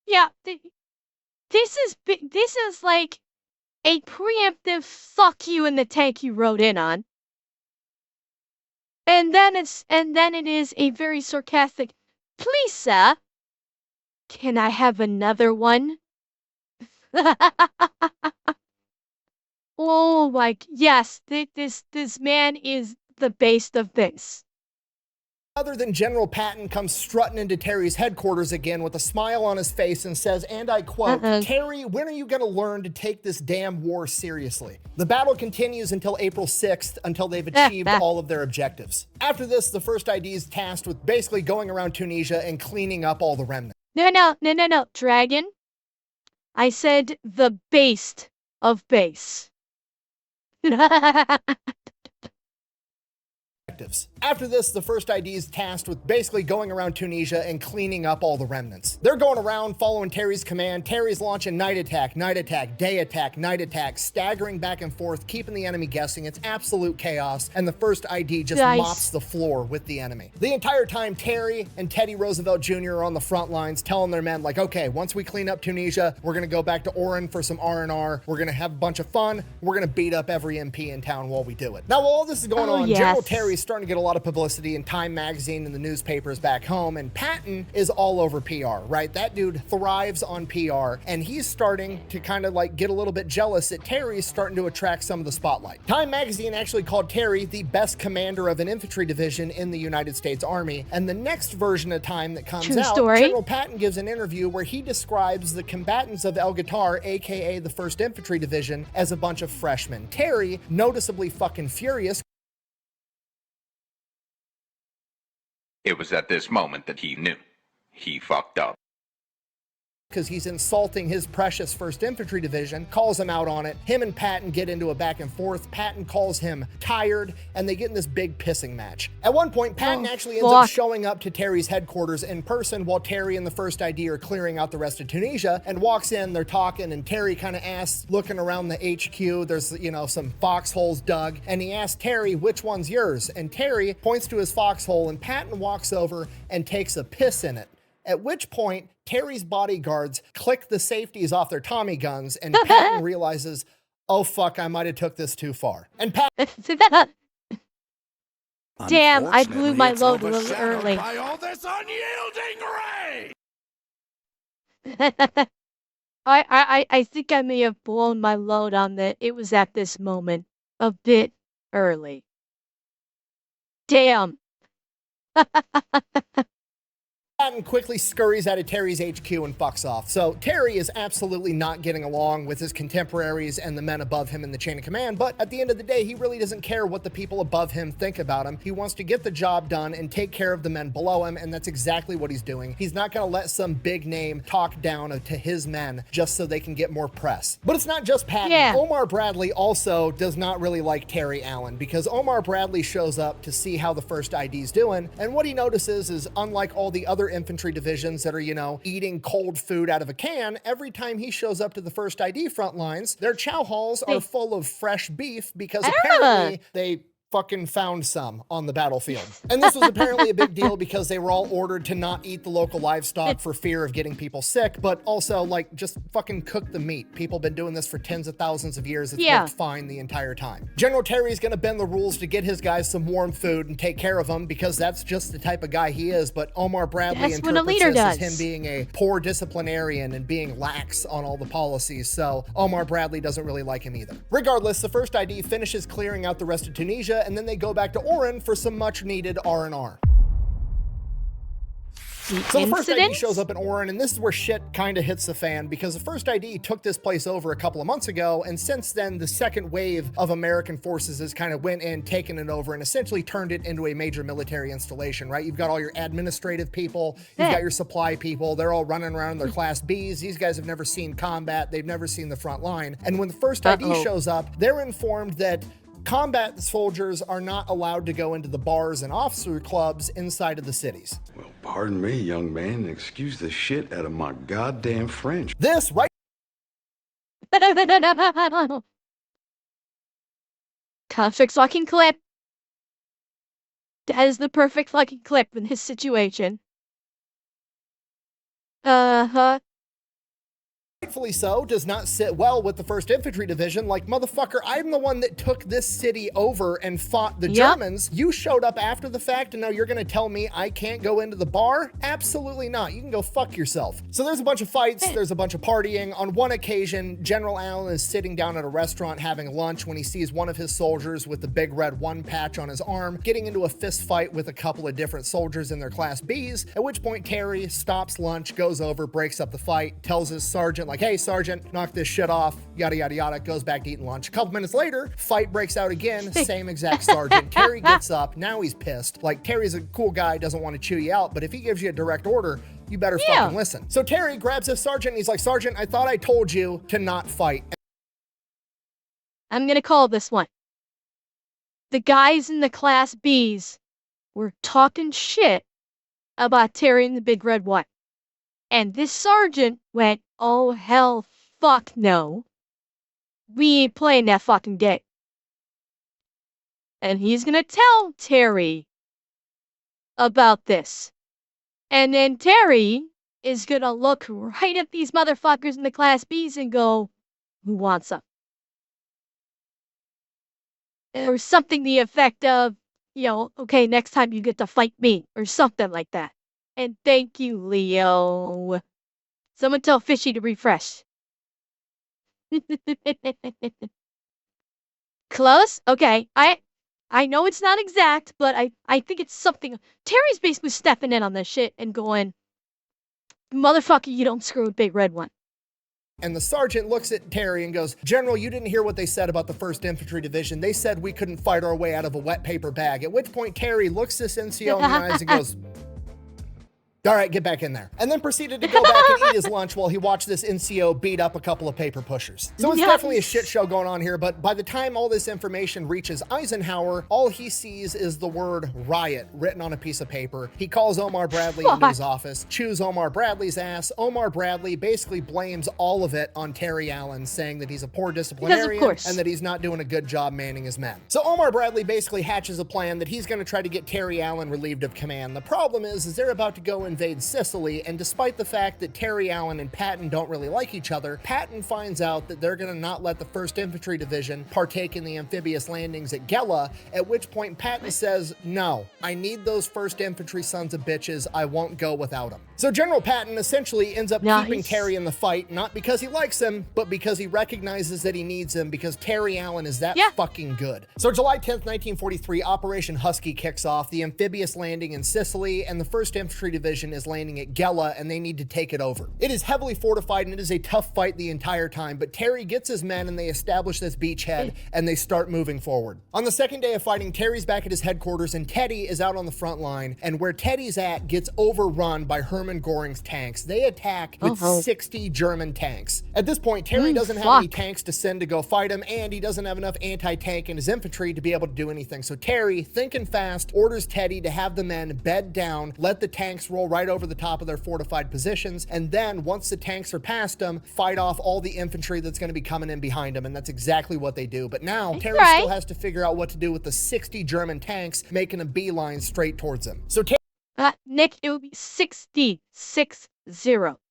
Yeah, this is like a preemptive fuck you in the tank you rode in on. And then it is a very sarcastic, please, sir, can I have another one? Oh, like, yes, this man is the base of this. Other than General Patton comes strutting into Terry's headquarters again with a smile on his face and says, and I quote, Terry, when are you going to learn to take this damn war seriously? The battle continues until April 6th, until they've achieved all of their objectives. After this, the 1st ID is tasked with basically going around Tunisia and cleaning up all the remnants. No, Dragon. I said the base of base. After this, the 1st ID is tasked with basically going around Tunisia and cleaning up all the remnants. They're going around following Terry's command. Terry's launching night attack, day attack, night attack, staggering back and forth, keeping the enemy guessing. It's absolute chaos, and the 1st ID just mops the floor with the enemy. The entire time, Terry and Teddy Roosevelt Jr. are on the front lines telling their men, like, okay, once we clean up Tunisia, we're gonna go back to Oran for some R&R. We're gonna have a bunch of fun. We're gonna beat up every MP in town while we do it. Now, while all this is going on, General Terry's starting to get a lot of publicity in Time magazine and the newspapers back home, and Patton is all over PR, right? That dude thrives on PR, and he's starting to kind of like get a little bit jealous that Terry's starting to attract some of the spotlight. Time magazine actually called Terry the best commander of an infantry division in the United States Army, and the next version of Time that comes out, General Patton gives an interview where he describes the combatants of El Guitar, aka the 1st Infantry Division, as a bunch of freshmen. Terry, noticeably fucking furious. It was at this moment that he knew. He fucked up. Because he's insulting his precious 1st Infantry Division, calls him out on it. Him and Patton get into a back and forth. Patton calls him tired, and they get in this big pissing match. At one point, Patton actually ends up showing up to Terry's headquarters in person while Terry and the 1st ID are clearing out the rest of Tunisia, and walks in, they're talking, and Terry kind of asks, looking around the HQ, there's, you know, some foxholes dug, and he asks Terry, which one's yours? And Terry points to his foxhole, and Patton walks over and takes a piss in it. At which point, Terry's bodyguards click the safeties off their Tommy guns, and Patton realizes, oh fuck, I might have took this too far. And Damn, I blew my load a little early. By all this unyielding rage! I think I may have blown my load on that. It was at this moment a bit early. Damn. Patton quickly scurries out of Terry's HQ and fucks off. So Terry is absolutely not getting along with his contemporaries and the men above him in the chain of command, but at the end of the day, he really doesn't care what the people above him think about him. He wants to get the job done and take care of the men below him, and that's exactly what he's doing. He's not going to let some big name talk down to his men just so they can get more press. But it's not just Patton. Yeah. Omar Bradley also does not really like Terry Allen, because Omar Bradley shows up to see how the 1st ID's doing, and what he notices is, unlike all the other infantry divisions that are, you know, eating cold food out of a can, every time he shows up to the 1st ID front lines, their chow halls are full of fresh beef because apparently they fucking found some on the battlefield. And this was apparently a big deal because they were all ordered to not eat the local livestock for fear of getting people sick, but also, like, just fucking cook the meat. People have been doing this for tens of thousands of years. It's worked fine the entire time. General Terry's gonna bend the rules to get his guys some warm food and take care of them because that's just the type of guy he is, but Omar Bradley interprets this as him being a poor disciplinarian and being lax on all the policies, so Omar Bradley doesn't really like him either. Regardless, the 1st ID finishes clearing out the rest of Tunisia, and then they go back to Oran for some much needed R&R. So the 1st ID shows up in Oran, and this is where shit kind of hits the fan, because the 1st ID took this place over a couple of months ago, and since then the 2nd wave of American forces has kind of went in, taken it over, and essentially turned it into a major military installation, right? You've got all your administrative people, you've got your supply people, they're all running around in their Class Bs. These guys have never seen combat, they've never seen the front line, and when the 1st ID shows up, they're informed that combat soldiers are not allowed to go into the bars and officer clubs inside of the cities. Well, pardon me, young man, and excuse the shit out of my goddamn French. This, right? Perfect fucking clip. That is the perfect fucking clip in his situation. Uh-huh. Rightfully so, does not sit well with the 1st Infantry Division. Like, motherfucker, I'm the one that took this city over and fought the Germans. You showed up after the fact, and now you're gonna tell me I can't go into the bar? Absolutely not. You can go fuck yourself. So there's a bunch of fights, there's a bunch of partying. On one occasion, General Allen is sitting down at a restaurant having lunch when he sees one of his soldiers with the big red one patch on his arm getting into a fist fight with a couple of different soldiers in their Class Bs, at which point Terry stops lunch, goes over, breaks up the fight, tells his sergeant, like, hey, sergeant, knock this shit off, yada, yada, yada, goes back to eating lunch. A couple minutes later, fight breaks out again, same exact sergeant. Terry gets up, now he's pissed. Like, Terry's a cool guy, doesn't want to chew you out, but if he gives you a direct order, you better fucking listen. So Terry grabs his sergeant, and he's like, Sergeant, I thought I told you to not fight. I'm gonna call this one. The guys in the Class Bs were talking shit about Terry and the Big Red One. And this sergeant went, oh hell fuck no. We ain't playing that fucking game. And he's gonna tell Terry about this. And then Terry is gonna look right at these motherfuckers in the Class Bs and go, who wants some? Or something to the effect of, Okay, next time you get to fight me or something like that. And thank you, Leo. Someone tell Fishy to refresh. Close? Okay. I know it's not exact, but I think it's something. Terry's basically stepping in on this shit and going, motherfucker, you don't screw a big red one. And the sergeant looks at Terry and goes, General, you didn't hear what they said about the 1st Infantry Division. They said we couldn't fight our way out of a wet paper bag. At which point Terry looks this NCO in the eyes and goes, all right, get back in there. And then proceeded to go back and eat his lunch while he watched this NCO beat up a couple of paper pushers. So it's definitely a shit show going on here, but by the time all this information reaches Eisenhower, all he sees is the word riot written on a piece of paper. He calls Omar Bradley into his office, chews Omar Bradley's ass. Omar Bradley basically blames all of it on Terry Allen, saying that he's a poor disciplinarian and that he's not doing a good job manning his men. So Omar Bradley basically hatches a plan that he's going to try to get Terry Allen relieved of command. The problem is they're about to go invade Sicily, and despite the fact that Terry Allen and Patton don't really like each other, Patton finds out that they're going to not let the 1st Infantry Division partake in the amphibious landings at Gela, at which point Patton says, no, I need those 1st Infantry sons of bitches, I won't go without them. So General Patton essentially ends up keeping Terry in the fight, not because he likes him, but because he recognizes that he needs him, because Terry Allen is that fucking good. So July 10th, 1943, Operation Husky kicks off, the amphibious landing in Sicily, and the 1st Infantry Division is landing at Gela, and they need to take it over. It is heavily fortified, and it is a tough fight the entire time, but Terry gets his men, and they establish this beachhead, and they start moving forward. On the 2nd day of fighting, Terry's back at his headquarters, and Teddy is out on the front line, and where Teddy's at gets overrun by Hermann Göring's tanks. They attack with 60 German tanks. At this point, Terry doesn't have any tanks to send to go fight him, and he doesn't have enough anti-tank in his infantry to be able to do anything. So Terry, thinking fast, orders Teddy to have the men bed down, let the tanks roll right over the top of their fortified positions, and then once the tanks are past them, fight off all the infantry that's going to be coming in behind them, and that's exactly what they do. But now, Terry still has to figure out what to do with the 60 German tanks making a beeline straight towards him. So Nick, it would be 60.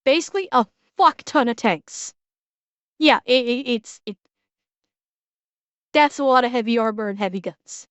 Basically a fuck ton of tanks. Yeah, that's a lot of heavy armor and heavy guns.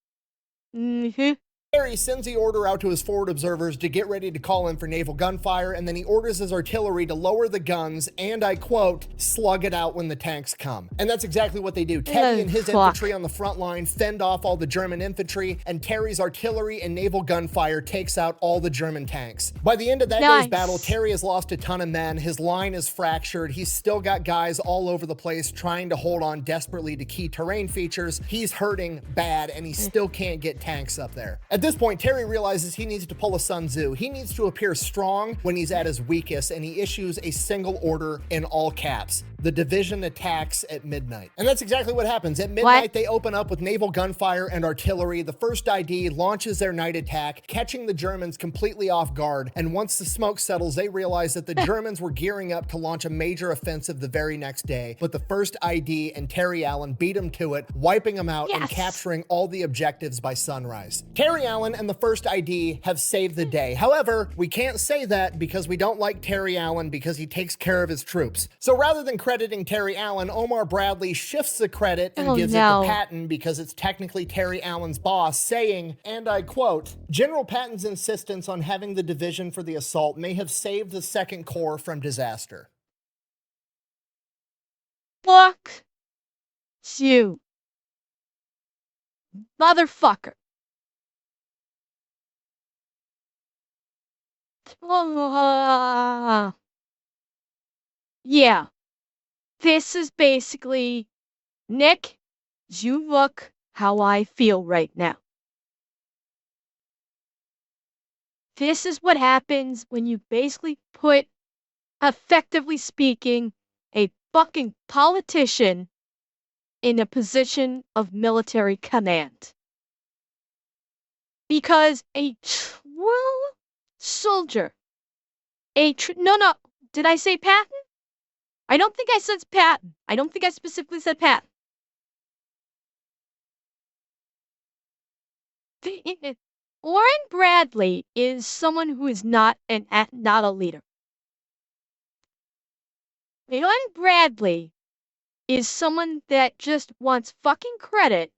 Terry sends the order out to his forward observers to get ready to call in for naval gunfire, and then he orders his artillery to lower the guns and, I quote, slug it out when the tanks come. And that's exactly what they do. Teddy and his infantry on the front line fend off all the German infantry, and Terry's artillery and naval gunfire takes out all the German tanks. By the end of that day's battle, Terry has lost a ton of men. His line is fractured. He's still got guys all over the place trying to hold on desperately to key terrain features. He's hurting bad, and he still can't get tanks up there. At this point, Terry realizes he needs to pull a Sun Tzu. He needs to appear strong when he's at his weakest, and he issues a single order in all caps. The division attacks at midnight. And that's exactly what happens. At midnight, they open up with naval gunfire and artillery. The 1st ID launches their night attack, catching the Germans completely off guard. And once the smoke settles, they realize that the Germans were gearing up to launch a major offensive the very next day. But the 1st ID and Terry Allen beat them to it, wiping them out and capturing all the objectives by sunrise. Terry Allen and the 1st ID have saved the day. However, we can't say that because we don't like Terry Allen because he takes care of his troops. So rather than crediting Terry Allen, Omar Bradley shifts the credit and gives it to Patton because it's technically Terry Allen's boss, saying, and I quote, General Patton's insistence on having the division for the assault may have saved the 2nd Corps from disaster. Fuck you, motherfucker. Yeah. This is basically, Nick, you look how I feel right now. This is what happens when you basically put, effectively speaking, a fucking politician in a position of military command. Because a true soldier, no, did I say Patton? I don't think I said Patton. I don't think I specifically said Patton. Warren Bradley is someone who is not a leader. Warren Bradley is someone that just wants fucking credit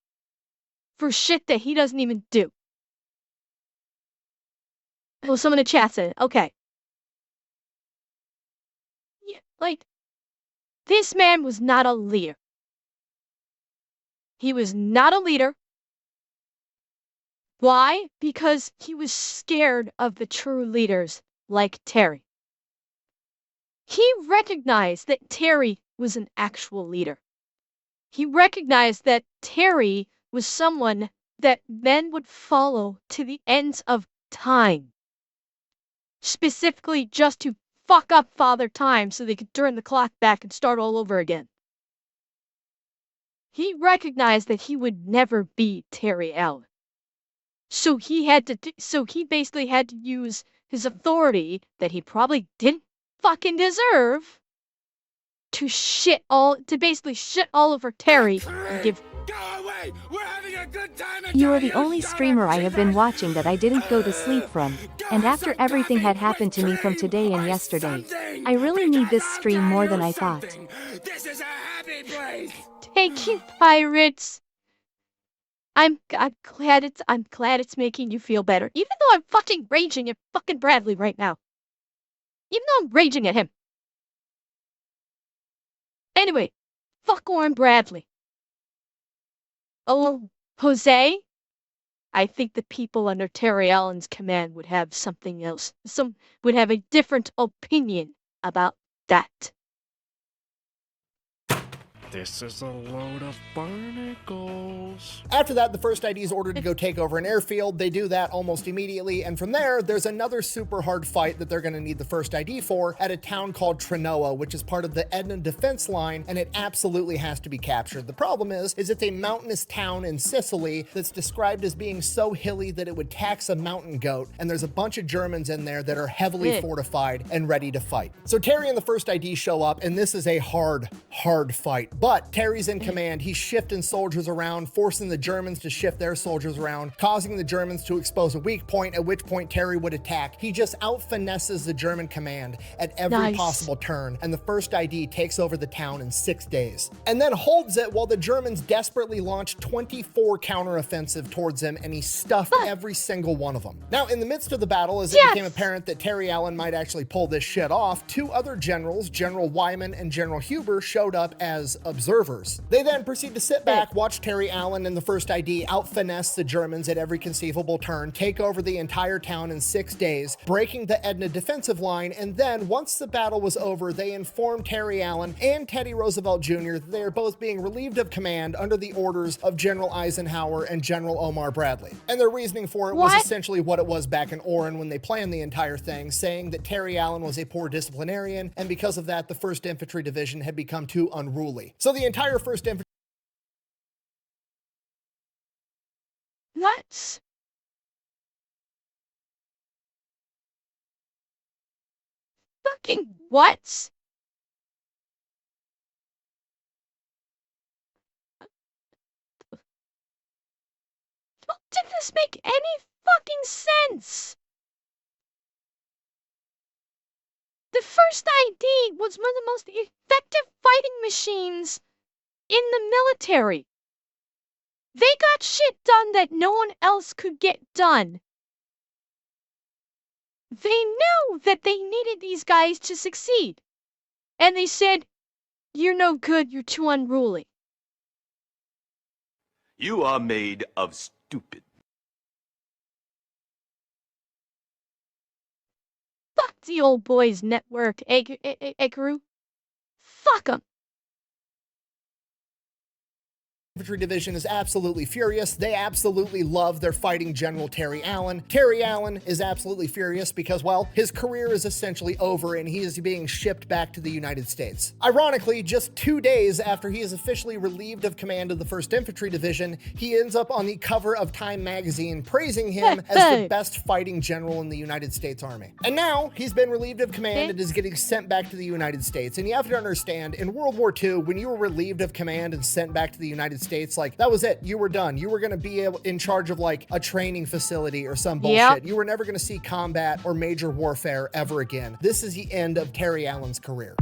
for shit that he doesn't even do. Oh, someone in chat said it. Okay. Yeah, like, this man was not a leader. He was not a leader. Why? Because he was scared of the true leaders like Terry. He recognized that Terry was an actual leader. He recognized that Terry was someone that men would follow to the ends of time. Specifically just to fuck up Father Time so they could turn the clock back and start all over again. He recognized that he would never be Terry Allen. So he basically had to use his authority that he probably didn't fucking deserve to basically shit all over Terry and give. Go away! We're having a good time. You are the only streamer I have been watching that I didn't go to sleep from, and after everything had happened to me from today and yesterday, I really need this stream more than I thought. This is a happy place. Thank you, pirates. I'm glad it's making you feel better, even though I'm fucking raging at fucking Bradley right now. Even though I'm raging at him. Anyway, fuck Warren Bradley. Oh, Jose? I think the people under Terry Allen's command would have something else. Would have a different opinion about that. This is a load of barnacles. After that, the first ID is ordered to go take over an airfield. They do that almost immediately, and from there, there's another super hard fight that they're going to need the first ID for at a town called Trinoa, which is part of the Edna defense line, and it absolutely has to be captured. The problem is it's a mountainous town in Sicily that's described as being so hilly that it would tax a mountain goat, and there's a bunch of Germans in there that are heavily fortified and ready to fight. So Terry and the first ID show up, and this is a hard fight. But Terry's in command. He's shifting soldiers around, forcing the Germans to shift their soldiers around, causing the Germans to expose a weak point, at which point Terry would attack. He just out-finesses the German command at every possible turn, and the first ID takes over the town in 6 days. And then holds it while the Germans desperately launch 24 counteroffensive towards him, and he stuffed every single one of them. Now, in the midst of the battle, as it became apparent that Terry Allen might actually pull this shit off, 2 other generals, General Wyman and General Huber, showed up as observers. They then proceed to sit back, watch Terry Allen and the first ID out-finesse the Germans at every conceivable turn, take over the entire town in 6 days, breaking the Edna defensive line, and then, once the battle was over, they informed Terry Allen and Teddy Roosevelt Jr. that they are both being relieved of command under the orders of General Eisenhower and General Omar Bradley. And their reasoning for it was essentially what it was back in Oran when they planned the entire thing, saying that Terry Allen was a poor disciplinarian, and because of that, the 1st Infantry Division had become too unruly. So the entire 1st Infantry... Nuts. Fucking what? Did this make any fucking sense? The first ID was one of the most effective fighting machines in the military. They got shit done that no one else could get done. They knew that they needed these guys to succeed. And they said, "You're no good, you're too unruly." You are made of stupid. Fuck the old boys network, Ekaru. Fuck 'em. Infantry Division is absolutely furious. They absolutely love their fighting general Terry Allen. Terry Allen is absolutely furious because, well, his career is essentially over and he is being shipped back to the United States. Ironically, just 2 days after he is officially relieved of command of the 1st Infantry Division, he ends up on the cover of Time magazine praising him as the best fighting general in the United States Army. And now he's been relieved of command and is getting sent back to the United States. And you have to understand, in World War II, when you were relieved of command and sent back to the United States, like, that was it. You were done. You were going to be in charge of, like, a training facility or some bullshit. You were never going to see combat or major warfare ever again. This is the end of Terry Allen's career.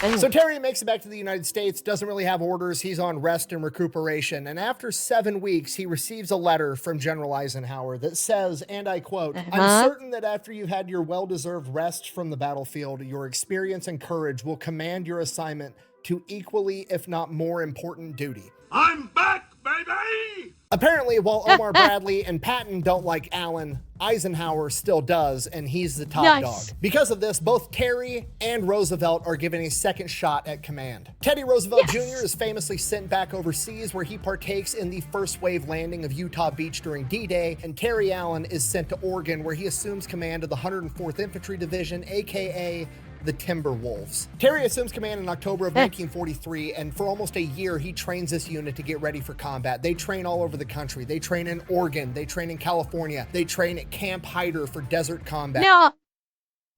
So Terry makes it back to the United States, doesn't really have orders. He's on rest and recuperation. And after 7 weeks, he receives a letter from General Eisenhower that says, and I quote, "I'm certain that after you've had your well-deserved rest from the battlefield, your experience and courage will command your assignment to equally, if not more important duty." I'm back, baby! Apparently, while Omar Bradley and Patton don't like Allen, Eisenhower still does, and he's the top dog. Because of this, both Terry and Roosevelt are given a second shot at command. Teddy Roosevelt Jr. is famously sent back overseas, where he partakes in the first wave landing of Utah Beach during D-Day, and Terry Allen is sent to Oregon, where he assumes command of the 104th Infantry Division, aka the Timberwolves. Terry assumes command in October of 1943, and for almost a year, he trains this unit to get ready for combat. They train all over the country. They train in Oregon. They train in California. They train at Camp Hyder for desert combat. Now,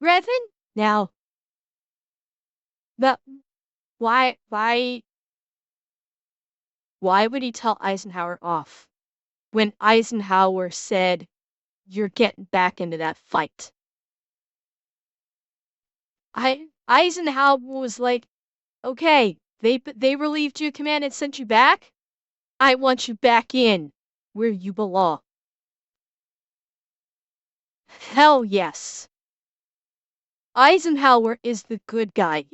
Revan, but why would he tell Eisenhower off when Eisenhower said, "You're getting back into that fight"? Eisenhower was like, "Okay, they relieved you of command and sent you back. I want you back in where you belong." Hell yes. Eisenhower is the good guy.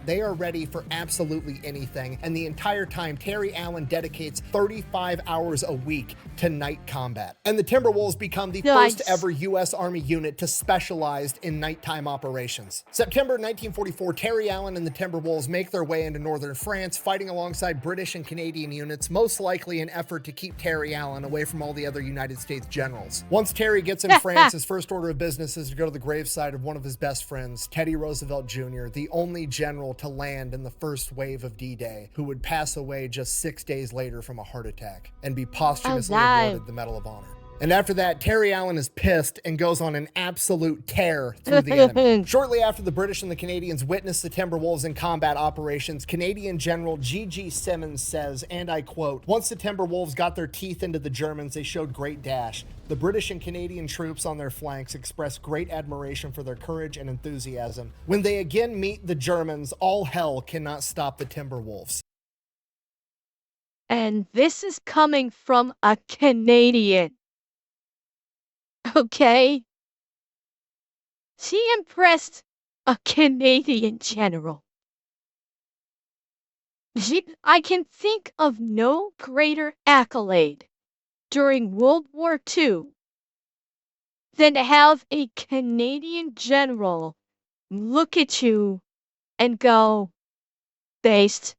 They are ready for absolutely anything, and the entire time, Terry Allen dedicates 35 hours a week to night combat. And the Timberwolves become the first ever U.S. Army unit to specialize in nighttime operations. September 1944, Terry Allen and the Timberwolves make their way into northern France, fighting alongside British and Canadian units, most likely an effort to keep Terry Allen away from all the other United States generals. Once Terry gets in France, his first order of business is to go to the graveside of one of his best friends, Teddy Roosevelt Jr., the only general to land in the first wave of D-Day, who would pass away just 6 days later from a heart attack and be posthumously awarded the Medal of Honor. And after that, Terry Allen is pissed and goes on an absolute tear through the enemy. Shortly after the British and the Canadians witness the Timberwolves in combat operations, Canadian General G.G. Simmons says, and I quote, "Once the Timberwolves got their teeth into the Germans, they showed great dash. The British and Canadian troops on their flanks expressed great admiration for their courage and enthusiasm. When they again meet the Germans, all hell cannot stop the Timberwolves." And this is coming from a Canadian. Okay? She impressed a Canadian general. I can think of no greater accolade during World War II than to have a Canadian general look at you and go, "Based."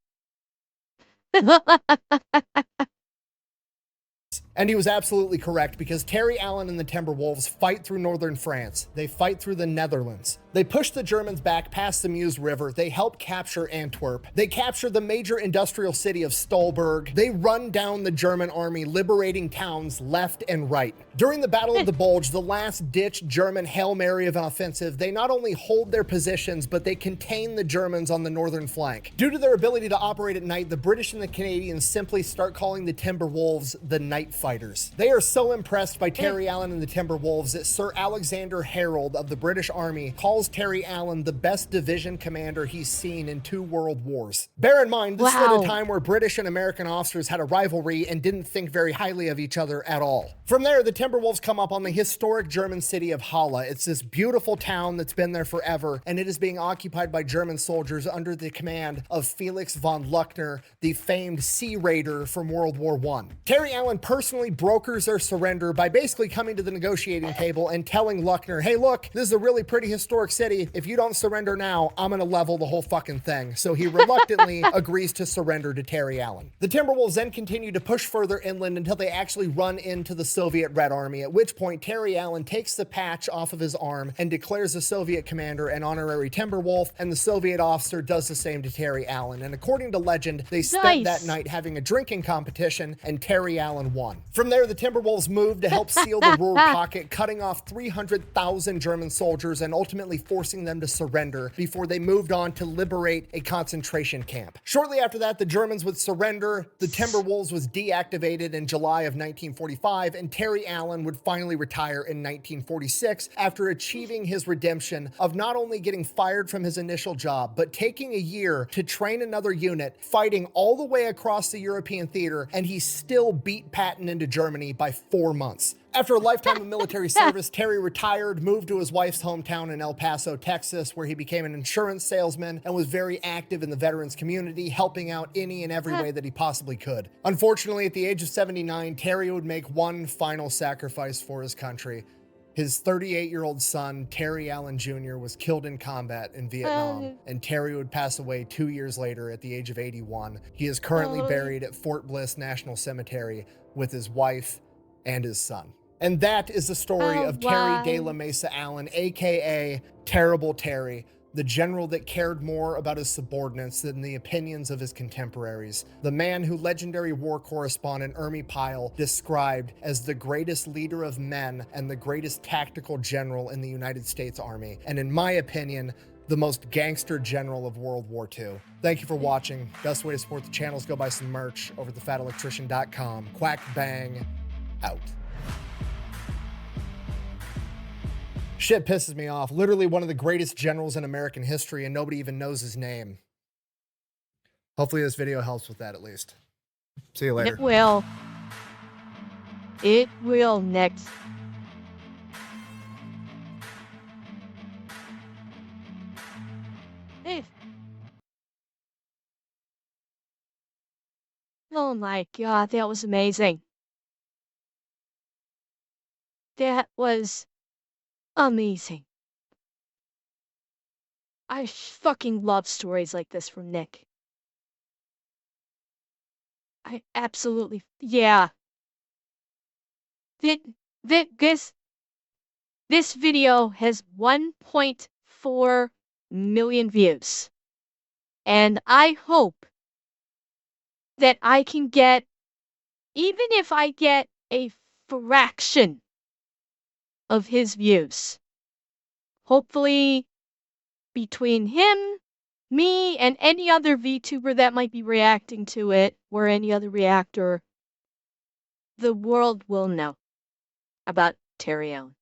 And he was absolutely correct, because Terry Allen and the Timberwolves fight through northern France. They fight through the Netherlands. They push the Germans back past the Meuse River. They help capture Antwerp. They capture the major industrial city of Stolberg. They run down the German army, liberating towns left and right. During the Battle of the Bulge, the last-ditch German Hail Mary of an offensive, they not only hold their positions, but they contain the Germans on the northern flank. Due to their ability to operate at night, the British and the Canadians simply start calling the Timberwolves the Night Fighters. They are so impressed by Terry Allen and the Timberwolves that Sir Alexander Harold of the British Army calls Terry Allen the best division commander he's seen in 2 world wars. Bear in mind, this is at a time where British and American officers had a rivalry and didn't think very highly of each other at all. From there, the Timberwolves come up on the historic German city of Halle. It's this beautiful town that's been there forever, and it is being occupied by German soldiers under the command of Felix von Luckner, the famed Sea Raider from World War I. Terry Allen personally brokers their surrender by basically coming to the negotiating table and telling Luckner, "Hey, look, this is a really pretty historic city. If you don't surrender now, I'm gonna level the whole fucking thing." So he reluctantly agrees to surrender to Terry Allen. The Timberwolves then continue to push further inland until they actually run into the Soviet Red Army, at which point Terry Allen takes the patch off of his arm and declares the Soviet commander an honorary Timberwolf, and the Soviet officer does the same to Terry Allen. And according to legend, they spent that night having a drinking competition, and Terry Allen won. From there, the Timberwolves moved to help seal the Ruhr pocket, cutting off 300,000 German soldiers and ultimately forcing them to surrender before they moved on to liberate a concentration camp. Shortly after that, the Germans would surrender, the Timberwolves was deactivated in July of 1945, and Terry Allen Allen would finally retire in 1946 after achieving his redemption of not only getting fired from his initial job, but taking a year to train another unit, fighting all the way across the European theater, and he still beat Patton into Germany by 4 months. After a lifetime of military service, Terry retired, moved to his wife's hometown in El Paso, Texas, where he became an insurance salesman and was very active in the veterans community, helping out any and every way that he possibly could. Unfortunately, at the age of 79, Terry would make one final sacrifice for his country. His 38-year-old son, Terry Allen Jr., was killed in combat in Vietnam, and Terry would pass away 2 years later at the age of 81. He is currently buried at Fort Bliss National Cemetery with his wife and his son. And that is the story of Terry de la Mesa Allen, aka Terrible Terry, the general that cared more about his subordinates than the opinions of his contemporaries. The man who legendary war correspondent Ermi Pyle described as the greatest leader of men and the greatest tactical general in the United States Army. And in my opinion, the most gangster general of World War II. Thank you for watching. Best way to support the channel is go buy some merch over at thefatelectrician.com. Quack bang, out. Shit pisses me off. Literally one of the greatest generals in American history, and nobody even knows his name. Hopefully this video helps with that at least. See you later. It will. It will next. Hey. Oh my God, that was amazing. That was amazing. I fucking love stories like this from Nick. I absolutely, yeah. This video has 1.4 million views. And I hope that I can get, even if I get a fraction of his views. Hopefully, between him, me, and any other VTuber that might be reacting to it, or any other reactor, the world will know about Terry Allen.